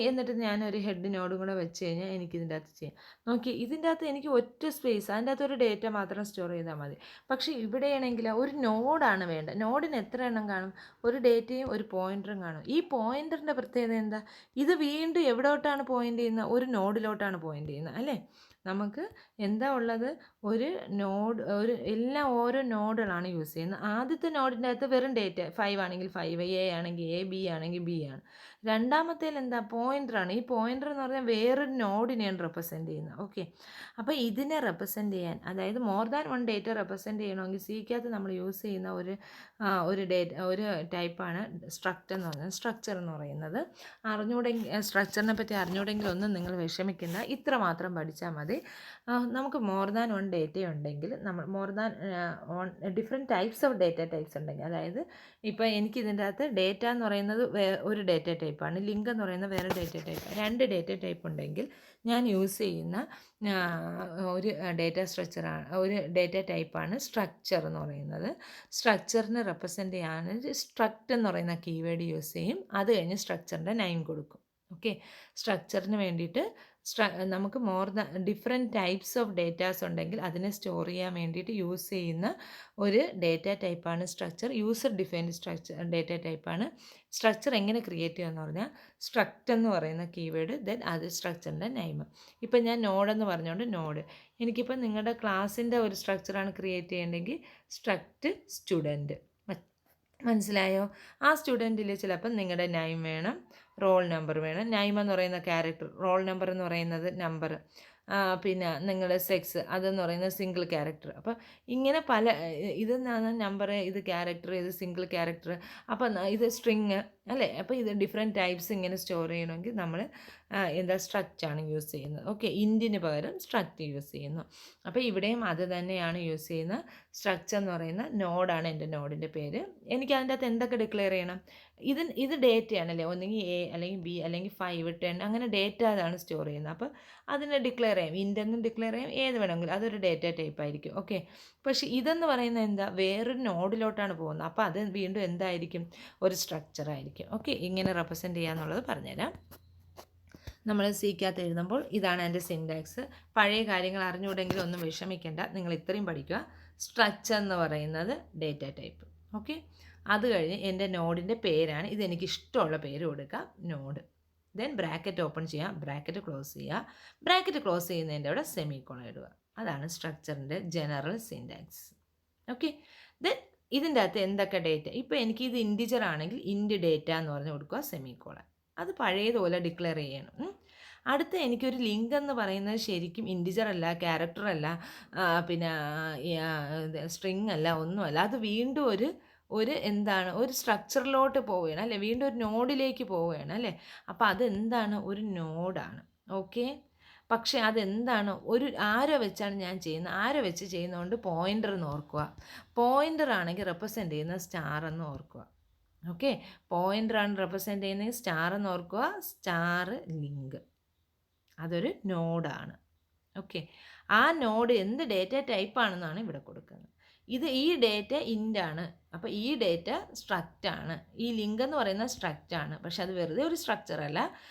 എന്നിട്ട് ഞാനൊരു ഹെഡ് നോഡും കൂടെ വെച്ച് കഴിഞ്ഞാൽ എനിക്കിതിൻ്റെ അകത്ത് ചെയ്യാം. നോക്കി, ഇതിൻ്റെ അകത്ത് എനിക്ക് ഒറ്റ സ്പേസ്, അതിൻ്റെ അകത്ത് ഒരു ഡേറ്റ മാത്രം സ്റ്റോർ ചെയ്താൽ മതി. പക്ഷേ ഇവിടെയാണെങ്കിൽ ഒരു നോഡാണ് വേണ്ടത്. നോഡിന് എത്ര എണ്ണം കാണും, ഒരു ഡേറ്റയും ഒരു പോയിൻ്ററും കാണും. ഈ പോയിൻ്ററിൻ്റെ പ്രത്യേകത എന്താ, ഇത് വീണ്ടും എവിടോട്ടാണ് പോയിൻ്റ് ചെയ്യുന്നത്, ഒരു നോഡിലോട്ടാണ് പോയിൻ്റ് ചെയ്യുന്നത് അല്ലേ. നമുക്ക് എന്താ ഉള്ളത്, ഒരു നോഡ്, എല്ലാം ഓരോ നോഡുകളാണ് യൂസ് ചെയ്യുന്നത്. ആദ്യത്തെ നോഡിൻ്റെ അകത്ത് വെറും ഡേറ്റ 5 ആണെങ്കിൽ 5, A ആണെങ്കിൽ A, B ആണെങ്കിൽ B ആണ്. രണ്ടാമത്തേൽ എന്താ പോയിൻ്ററാണ്. ഈ പോയിൻ്റർ എന്ന് പറഞ്ഞാൽ വേറൊരു നോഡിനെയാണ് റെപ്രസെൻ്റ് ചെയ്യുന്നത്. ഓക്കെ, അപ്പോൾ ഇതിനെ റെപ്രസെൻ്റ് ചെയ്യാൻ, അതായത് more than one data represent ചെയ്യണമെങ്കിൽ സിക്കകത്ത് നമ്മൾ യൂസ് ചെയ്യുന്ന ഒരു ടൈപ്പാണ് സ്ട്രക്ചർ എന്ന് പറയുന്നത്. സ്ട്രക്ചർ എന്ന് പറയുന്നത് സ്ട്രക്ചറിനെ പറ്റി അറിഞ്ഞൂടെങ്കിൽ ഒന്നും നിങ്ങൾ വിഷമിക്കുന്ന, ഇത്ര മാത്രം പഠിച്ചാൽ മതി. നമുക്ക് മോർ ദാൻ വൺ ഡേറ്റ ഉണ്ടെങ്കിൽ, നമ്മൾ more than different types of data types ഉണ്ടെങ്കിൽ, അതായത് ഇപ്പോൾ എനിക്ക് ഇതിൻ്റെ അകത്ത് ഡേറ്റ എന്ന് പറയുന്നത് ഒരു ഡേറ്റ ടൈപ്പാണ്, ലിങ്ക് എന്ന് പറയുന്നത് വേറെ ഡേറ്റ ടൈപ്പ്, രണ്ട് ഡേറ്റ ടൈപ്പ് ഉണ്ടെങ്കിൽ ഞാൻ യൂസ് ചെയ്യുന്ന ഒരു ഡേറ്റ സ്ട്രക്ചറാണ്, ഒരു ഡേറ്റ ടൈപ്പാണ് സ്ട്രക്ചർ എന്ന് പറയുന്നത്. സ്ട്രക്ചറിനെ റെപ്രസെൻ്റ് ചെയ്യാൻ സ്ട്രക്റ്റ് എന്ന് പറയുന്ന കീവേഡ് യൂസ് ചെയ്യും. അത് കഴിഞ്ഞ് സ്ട്രക്ചറിൻ്റെ നെയിം കൊടുക്കും. ഓക്കെ, സ്ട്രക്ചറിന് വേണ്ടിയിട്ട് നമുക്ക് ഡിഫറെൻറ്റ് ടൈപ്സ് ഓഫ് ഡേറ്റാസ് ഉണ്ടെങ്കിൽ അതിനെ സ്റ്റോർ ചെയ്യാൻ വേണ്ടിയിട്ട് യൂസ് ചെയ്യുന്ന ഒരു ഡേറ്റ ടൈപ്പാണ് സ്ട്രക്ചർ. യൂസർ ഡിഫൈൻഡ് ഡേറ്റ ടൈപ്പാണ് സ്ട്രക്ചർ. എങ്ങനെ ക്രിയേറ്റ് ചെയ്യുക എന്ന് പറഞ്ഞാൽ സ്ട്രക്റ്റ് എന്ന് പറയുന്ന കീവേഡ്, ദെൻ അത് സ്ട്രക്ചറിൻ്റെ നെയിം. ഇപ്പം ഞാൻ നോഡെന്ന് പറഞ്ഞുകൊണ്ട് നോഡ്, എനിക്കിപ്പോൾ നിങ്ങളുടെ ക്ലാസ്സിൻ്റെ ഒരു സ്ട്രക്ചറാണ് ക്രിയേറ്റ് ചെയ്യേണ്ടെങ്കിൽ സ്ട്രക്റ്റ് സ്റ്റുഡൻറ്റ്. മനസ്സിലായോ? ആ സ്റ്റുഡൻറ്റിൽ ചിലപ്പം നിങ്ങളുടെ നെയിം വേണം, റോൾ നമ്പർ വേണം. നെയിം എന്ന് പറയുന്ന ക്യാരക്ടർ, റോൾ നമ്പർ എന്ന് പറയുന്നത് നമ്പർ, പിന്നെ നിങ്ങളുടെ സെക്സ് അതെന്ന് പറയുന്നത് സിംഗിൾ ക്യാരക്ടർ. അപ്പോൾ ഇങ്ങനെ ഇതെന്നാണ് നമ്പർ, ഇത് ക്യാരക്ടർ, ഇത് സിംഗിൾ ക്യാരക്ടർ, അപ്പം ഇത് സ്ട്രിങ് അല്ലേ. അപ്പോൾ ഇത് ഡിഫറെൻറ്റ് ടൈപ്സ് ഇങ്ങനെ സ്റ്റോർ ചെയ്യണമെങ്കിൽ നമ്മൾ സ്ട്രക്റ്റാണ് യൂസ് ചെയ്യുന്നത്. ഓക്കെ, ഇൻറ്റിന് പകരം സ്ട്രക്റ്റ് യൂസ് ചെയ്യുന്നു. അപ്പോൾ ഇവിടെയും അത് തന്നെയാണ് യൂസ് ചെയ്യുന്നത്. സ്ട്രക്ചർ എന്ന് പറയുന്ന നോഡാണ് എൻ്റെ നോഡിൻ്റെ പേര്. എനിക്ക് അതിൻ്റെ അകത്ത് എന്തൊക്കെ ഡിക്ലെയർ ചെയ്യണം? ഇത് ഡേറ്റയാണല്ലേ, ഒന്നെങ്കിൽ എ അല്ലെങ്കിൽ ബി അല്ലെങ്കിൽ 5, 10 അങ്ങനെ ഡേറ്റ അതാണ് സ്റ്റോർ ചെയ്യുന്നത്. അപ്പോൾ അതിനെ ഡിക്ലെയർ ചെയ്യാം, ഇൻറ്റെന്നും ഡിക്ലെയർ ചെയ്യാം, ഏത് വേണമെങ്കിലും, അതൊരു ഡേറ്റ ടൈപ്പ് ആയിരിക്കും. ഓക്കെ, പക്ഷേ ഇതെന്ന് പറയുന്നത് എന്താ, വേറൊരു നോഡിലോട്ടാണ് പോകുന്നത്. അപ്പോൾ അത് വീണ്ടും എന്തായിരിക്കും, ഒരു സ്ട്രക്ചർ ആയിരിക്കും. ഓക്കെ, ഇങ്ങനെ റെപ്രസെൻ്റ് ചെയ്യാന്നുള്ളത് പറഞ്ഞുതരാം. നമ്മൾ സിക്കകത്ത് എഴുതുമ്പോൾ ഇതാണ് എൻ്റെ സിൻടാക്സ്. പഴയ കാര്യങ്ങൾ അറിഞ്ഞുകൂടെങ്കിലും ഒന്നും വിഷമിക്കേണ്ട, നിങ്ങൾ ഇത്രയും പഠിക്കുക. സ്ട്രക്ചർ എന്ന് പറയുന്നത് ഡേറ്റ ടൈപ്പ്. ഓക്കെ, അത് കഴിഞ്ഞ് എൻ്റെ നോഡിൻ്റെ പേരാണ്, ഇതെനിക്ക് ഇഷ്ടമുള്ള പേര് കൊടുക്കുക, നോഡ്. ദെൻ ബ്രാക്കറ്റ് ഓപ്പൺ ചെയ്യുക, ബ്രാക്കറ്റ് ക്ലോസ് ചെയ്യുക. ബ്രാക്കറ്റ് ക്ലോസ് ചെയ്യുന്നതിൻ്റെ അവിടെ സെമിക്കോളൻ ഇടുക. അതാണ് സ്ട്രക്ചറിൻ്റെ ജനറൽ സിൻടാക്സ്. ഓക്കെ, ദെൻ ഇതിൻ്റെ അകത്ത് എന്തൊക്കെ ഡേറ്റ, ഇപ്പോൾ എനിക്കിത് ഇൻറ്റിജർ ആണെങ്കിൽ ഇൻറ്റ് ഡേറ്റ എന്ന് പറഞ്ഞ് കൊടുക്കുക, സെമിക്കോളൻ. അത് പഴയതുപോലെ ഡിക്ലെയർ ചെയ്യണം. അടുത്ത എനിക്കൊരു ലിങ്ക് എന്ന് പറയുന്നത് ശരിക്കും ഇൻറ്റിജർ അല്ല, ക്യാരക്ടർ അല്ല, പിന്നെ സ്ട്രിങ് അല്ല, ഒന്നുമല്ല. അത് വീണ്ടും ഒരു സ്ട്രക്ചറിലോട്ട് പോവുകയാണ് അല്ലേ, വീണ്ടും ഒരു നോഡിലേക്ക് പോവുകയാണ് അല്ലേ. അപ്പോൾ അതെന്താണ്, ഒരു നോഡാണ്. ഓക്കെ, പക്ഷേ അതെന്താണ്, ആരോ വെച്ചാണ് ഞാൻ ചെയ്യുന്നത്. ആരോ വെച്ച് ചെയ്യുന്നതുകൊണ്ട് പോയിൻ്റർ എന്ന് ഓർക്കുക. പോയിൻ്റർ ആണെങ്കിൽ റെപ്രസെൻ്റ് ചെയ്യുന്ന സ്റ്റാർ എന്ന് ഓർക്കുക. ഓക്കെ, പോയിൻ്ററാണ് റെപ്രസെൻ്റ് ചെയ്യുന്നത്, സ്റ്റാർ എന്ന് ഓർക്കുക. സ്റ്റാർ ലിങ്ക് അതൊരു നോഡാണ്. ഓക്കെ, ആ നോഡ് എന്ത് ഡേറ്റ ടൈപ്പാണെന്നാണ് ഇവിടെ കൊടുക്കുന്നത്. ഈ ഡേറ്റ ഇൻ്റാണ്, അപ്പോൾ ഈ ഡേറ്റ സ്ട്രക്റ്റാണ്. ഈ ലിങ്ക് എന്ന് പറയുന്ന സ്ട്രക്റ്റാണ്, പക്ഷെ അത് വെറുതെ ഒരു സ്ട്രക്ചറല്ല.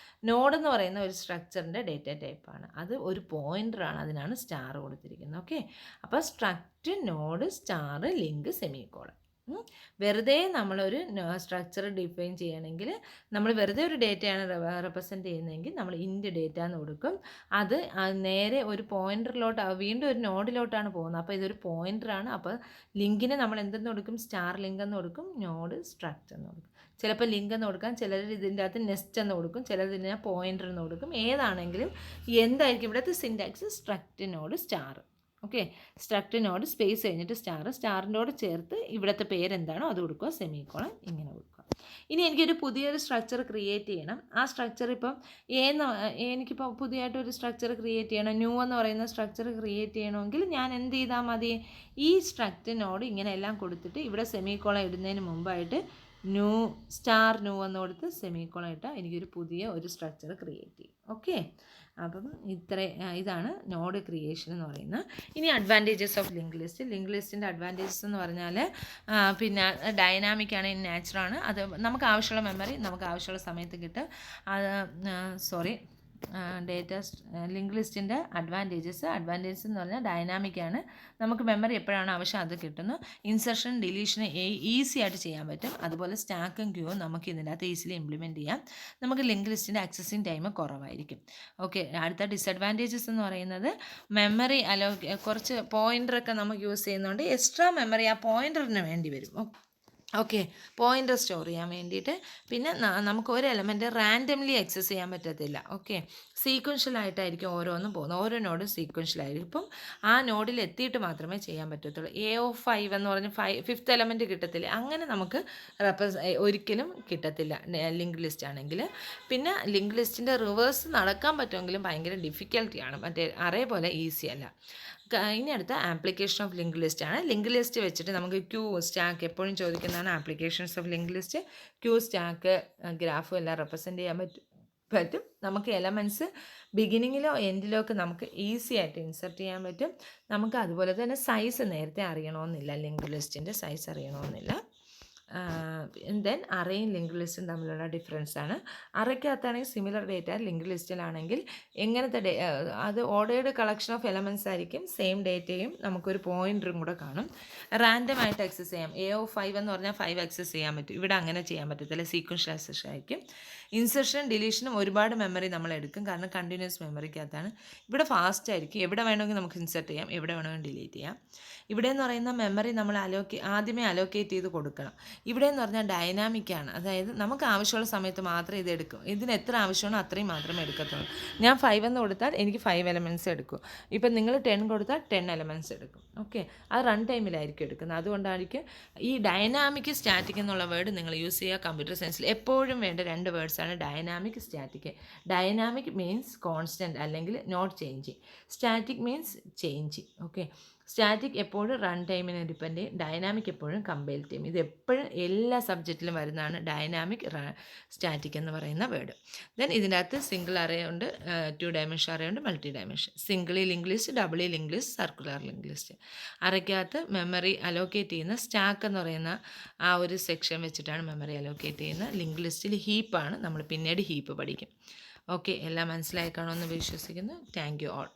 നോഡ് എന്ന് പറയുന്ന ഒരു സ്ട്രക്ചറിൻ്റെ ഡേറ്റ ടൈപ്പാണ്. അത് ഒരു പോയിൻ്ററാണ്, അതിനാണ് സ്റ്റാർ കൊടുത്തിരിക്കുന്നത്. ഓക്കെ, അപ്പോൾ struct node star link semicolon. വെറുതെ നമ്മളൊരു സ്ട്രക്ചർ ഡിഫൈൻ ചെയ്യണമെങ്കിൽ, നമ്മൾ വെറുതെ ഒരു ഡേറ്റയാണ് റെപ്രസെൻ്റ് ചെയ്യുന്നതെങ്കിൽ നമ്മൾ ഇൻറ്റ് ഡേറ്റ എന്ന് കൊടുക്കും. അത് നേരെ ഒരു പോയിൻ്ററിലോട്ട്, വീണ്ടും ഒരു നോഡിലോട്ടാണ് പോകുന്നത്. അപ്പോൾ ഇതൊരു പോയിൻ്ററാണ്. അപ്പോൾ ലിങ്കിന് നമ്മൾ എന്തെന്ന് കൊടുക്കും, സ്റ്റാർ ലിങ്ക് എന്ന് കൊടുക്കും, നോഡ് സ്ട്രക്ചർ എന്ന് കൊടുക്കും. ചിലപ്പോൾ ലിങ്ക് എന്ന് കൊടുക്കാം, ചിലർ ഇതിൻ്റെ അകത്ത് നെസ്റ്റ് എന്ന് കൊടുക്കും, ചിലർ ഇതിനെ പോയിൻ്റർ എന്ന് കൊടുക്കും. ഏതാണെങ്കിലും എന്തായിരിക്കും ഇവിടുത്തെ syntax, struct node star. Okay, struct node space കഴിഞ്ഞിട്ട് സ്റ്റാറിനോട് ചേർത്ത് ഇവിടുത്തെ പേരെന്താണോ അത് കൊടുക്കുക, സെമിക്കോളൻ ഇങ്ങനെ കൊടുക്കുക. ഇനി എനിക്കൊരു പുതിയൊരു സ്ട്രക്ചർ ക്രിയേറ്റ് ചെയ്യണം. ആ സ്ട്രക്ചർ ഇപ്പം എനിക്കിപ്പോൾ പുതിയതായിട്ടൊരു സ്ട്രക്ചർ ക്രിയേറ്റ് ചെയ്യണം, ന്യൂ എന്ന് പറയുന്ന സ്ട്രക്ചർ ക്രിയേറ്റ് ചെയ്യണമെങ്കിൽ ഞാൻ എന്ത് ചെയ്താൽ മതി, ഈ സ്ട്രക്റ്റിനോട് ഇങ്ങനെ എല്ലാം കൊടുത്തിട്ട് ഇവിടെ സെമിക്കോളൻ ഇടുന്നതിന് മുമ്പായിട്ട് സ്റ്റാർ ന്യൂ എന്ന് കൊടുത്ത് സെമിക്കോളൻ ഇട്ടാൽ എനിക്കൊരു പുതിയ ഒരു സ്ട്രക്ചർ ക്രിയേറ്റ് ചെയ്യും. ഓക്കെ, അപ്പം ഇതാണ് നോഡ് ക്രിയേഷൻ എന്ന് പറയുന്നത്. ഇനി അഡ്വാൻറ്റേജസ് ഓഫ് ലിങ്ക് ലിസ്റ്റിൻ്റെ അഡ്വാൻറ്റേജസ് എന്ന് പറഞ്ഞാൽ, പിന്നെ ഡൈനാമിക് ആണ്, ഇൻ നാച്ചുറാണ്. അത് നമുക്ക് ആവശ്യമുള്ള മെമ്മറി നമുക്ക് ആവശ്യമുള്ള സമയത്ത് കിട്ടും. ലിങ്ക് ലിസ്റ്റിൻ്റെ അഡ്വാൻറ്റേജസ് എന്ന് പറഞ്ഞാൽ ഡൈനാമിക്കാണ്. നമുക്ക് മെമ്മറി എപ്പോഴാണ് ആവശ്യം അത് കിട്ടുന്നു. ഇൻസർഷൻ ഡിലീഷന് ഈസി ആയിട്ട് ചെയ്യാൻ പറ്റും. അതുപോലെ സ്റ്റാക്കും ക്യൂവും നമുക്ക് ഇതിൻ്റെ അകത്ത് ഈസിലി ഇംപ്ലിമെൻറ്റ് ചെയ്യാം. നമുക്ക് ലിങ്ക് ലിസ്റ്റിൻ്റെ ആക്സസിങ് ടൈം കുറവായിരിക്കും. ഓക്കെ, അടുത്ത ഡിസഡ്വാൻറ്റേജസ് എന്ന് പറയുന്നത് മെമ്മറി കുറച്ച് പോയിൻ്ററൊക്കെ നമുക്ക് യൂസ് ചെയ്യുന്നതുകൊണ്ട് എക്സ്ട്രാ മെമ്മറി ആ പോയിൻ്ററിന് വേണ്ടി വരും. ഓക്കെ, പോയിൻ്റർ സ്റ്റോർ ചെയ്യാൻ വേണ്ടിയിട്ട്. പിന്നെ നമുക്ക് ഒരു എലമെൻറ്റ് റാൻഡംലി ആക്സസ് ചെയ്യാൻ പറ്റത്തില്ല. ഓക്കെ, സീക്വൻഷ്യലായിട്ടായിരിക്കും ഓരോന്നും പോകുന്നത്. ഓരോ നോഡും സീക്വൻഷ്യലായിരിക്കും. ഇപ്പം ആ നോഡിൽ എത്തിയിട്ട് മാത്രമേ ചെയ്യാൻ പറ്റത്തുള്ളൂ. A of 5 എന്ന് പറഞ്ഞ് ഫിഫ്ത്ത് എലമെൻറ്റ് കിട്ടത്തില്ല, അങ്ങനെ നമുക്ക് ഒരിക്കലും കിട്ടത്തില്ല ലിങ്ക് ലിസ്റ്റ് ആണെങ്കിൽ. പിന്നെ ലിങ്ക് ലിസ്റ്റിൻ്റെ റിവേഴ്സ് നടക്കാൻ പറ്റുമെങ്കിലും ഭയങ്കര ഡിഫിക്കൽട്ടിയാണ്, മറ്റേ അറേ പോലെ ഈസി അല്ല. ഇനി അടുത്ത ആപ്ലിക്കേഷൻ ഓഫ് ലിങ്ക് ലിസ്റ്റ് ആണ്. ലിങ്ക് ലിസ്റ്റ് വെച്ചിട്ട് നമുക്ക് ക്യൂ, സ്റ്റാക്ക് എപ്പോഴും ചോദിക്കുന്നതാണ് applications of link list. Queue, stack, ഗ്രാഫും എല്ലാം റെപ്രസെൻറ്റ് ചെയ്യാൻ പറ്റും. നമുക്ക് എലമെൻറ്റ്സ് ബിഗിനിങ്ങിലോ എൻഡിലോ ഒക്കെ നമുക്ക് ഈസി ആയിട്ട് ഇൻസർട്ട് ചെയ്യാൻ പറ്റും. നമുക്ക് അതുപോലെ തന്നെ സൈസ് നേരത്തെ അറിയണമെന്നില്ല, ലിങ്ക് ലിസ്റ്റിൻ്റെ സൈസ് അറിയണമെന്നില്ല. ദെൻ അറേയും ലിങ്ക് ലിസ്റ്റും തമ്മിലുള്ള ഡിഫറൻസ് ആണ്. അറയ്ക്കകത്താണെങ്കിൽ സിമിലർ ഡേറ്റ, ലിങ്ക് ലിസ്റ്റിലാണെങ്കിൽ എങ്ങനത്തെ അത് ഓർഡേർഡ് കളക്ഷൻ ഓഫ് എലമെൻറ്റ്സ് ആയിരിക്കും. സെയിം ഡേറ്റയും നമുക്കൊരു പോയിൻ്ററും കൂടെ കാണും. റാൻഡം ആയിട്ട് ആക്സസ് ചെയ്യാം. A of 5 എന്ന് പറഞ്ഞാൽ 5 ആക്സസ് ചെയ്യാൻ പറ്റും. ഇവിടെ അങ്ങനെ ചെയ്യാൻ പറ്റത്തില്ല, സീക്വൻഷ്യൽ ആക്സസ് ആയിരിക്കും. ഇൻസെർഷൻ ഡിലീഷനും ഒരുപാട് മെമ്മറി നമ്മൾ എടുക്കും, കാരണം കണ്ടിന്യൂസ് മെമ്മറിക്കകത്താണ്. ഇവിടെ ഫാസ്റ്റ് ആയിരിക്കും, എവിടെ വേണമെങ്കിൽ നമുക്ക് ഇൻസെർട്ട് ചെയ്യാം, എവിടെ വേണമെങ്കിൽ ഡിലീറ്റ് ചെയ്യാം. ഇവിടെ എന്ന് പറയുന്ന മെമ്മറി നമ്മൾ ആദ്യമേ അലോക്കേറ്റ് ചെയ്ത് കൊടുക്കണം. ഇവിടെ എന്ന് പറഞ്ഞാൽ ഡൈനാമിക്കാണ്, അതായത് നമുക്ക് ആവശ്യമുള്ള സമയത്ത് മാത്രമേ ഇത് എടുക്കൂ. ഇതിന് എത്ര ആവശ്യമാണോ അത്രയും മാത്രമേ എടുക്കത്തുള്ളൂ. ഞാൻ 5 എന്ന് കൊടുത്താൽ എനിക്ക് 5 എലമെൻറ്റ്സ് എടുക്കും. ഇപ്പം നിങ്ങൾ 10 കൊടുത്താൽ 10 എലമെൻറ്റ്സ് എടുക്കും. ഓക്കെ, അത് റൺ ടൈമിലായിരിക്കും എടുക്കുന്നത്. അതുകൊണ്ടായിരിക്കും ഈ ഡൈനാമിക്, സ്റ്റാറ്റിക് എന്നുള്ള വേർഡ് നിങ്ങൾ യൂസ് ചെയ്യുക. കമ്പ്യൂട്ടർ സയൻസിൽ എപ്പോഴും വേണ്ട 2 വേർഡ്സാണ് dynamic, static. Dynamic means constant അല്ലെങ്കിൽ not changing. Static means changing. Okay, static എപ്പോഴും റൺ ടൈമിനെ ഡിപ്പെൻഡ് ചെയ്യും, ഡൈനാമിക് എപ്പോഴും കമ്പൈൽ ടൈം. ഇത് എപ്പോഴും എല്ലാ സബ്ജക്റ്റിലും വരുന്നതാണ് ഡൈനാമിക്, സ്റ്റാറ്റിക് എന്ന് പറയുന്ന വേർഡ്. ദെൻ ഇതിൻ്റെ അകത്ത് സിംഗിൾ അറേ ഉണ്ട്, 2 ഡയമെൻഷൻ അറേ ഉണ്ട്, multi dimension. Singly link list, doubly link list, circular link list. അറയ്ക്കകത്ത് മെമ്മറി അലോക്കേറ്റ് ചെയ്യുന്ന സ്റ്റാക്ക് എന്ന് പറയുന്ന ആ ഒരു സെക്ഷൻ വെച്ചിട്ടാണ് മെമ്മറി അലോക്കേറ്റ് ചെയ്യുന്നത്. ലിങ്ക് ലിസ്റ്റിൽ ഹീപ്പാണ്, നമ്മൾ പിന്നീട് ഹീപ്പ് പഠിക്കും. ഓക്കെ, എല്ലാം മനസ്സിലായി കാണുമെന്ന് വിശ്വസിക്കുന്നു. Thank you all.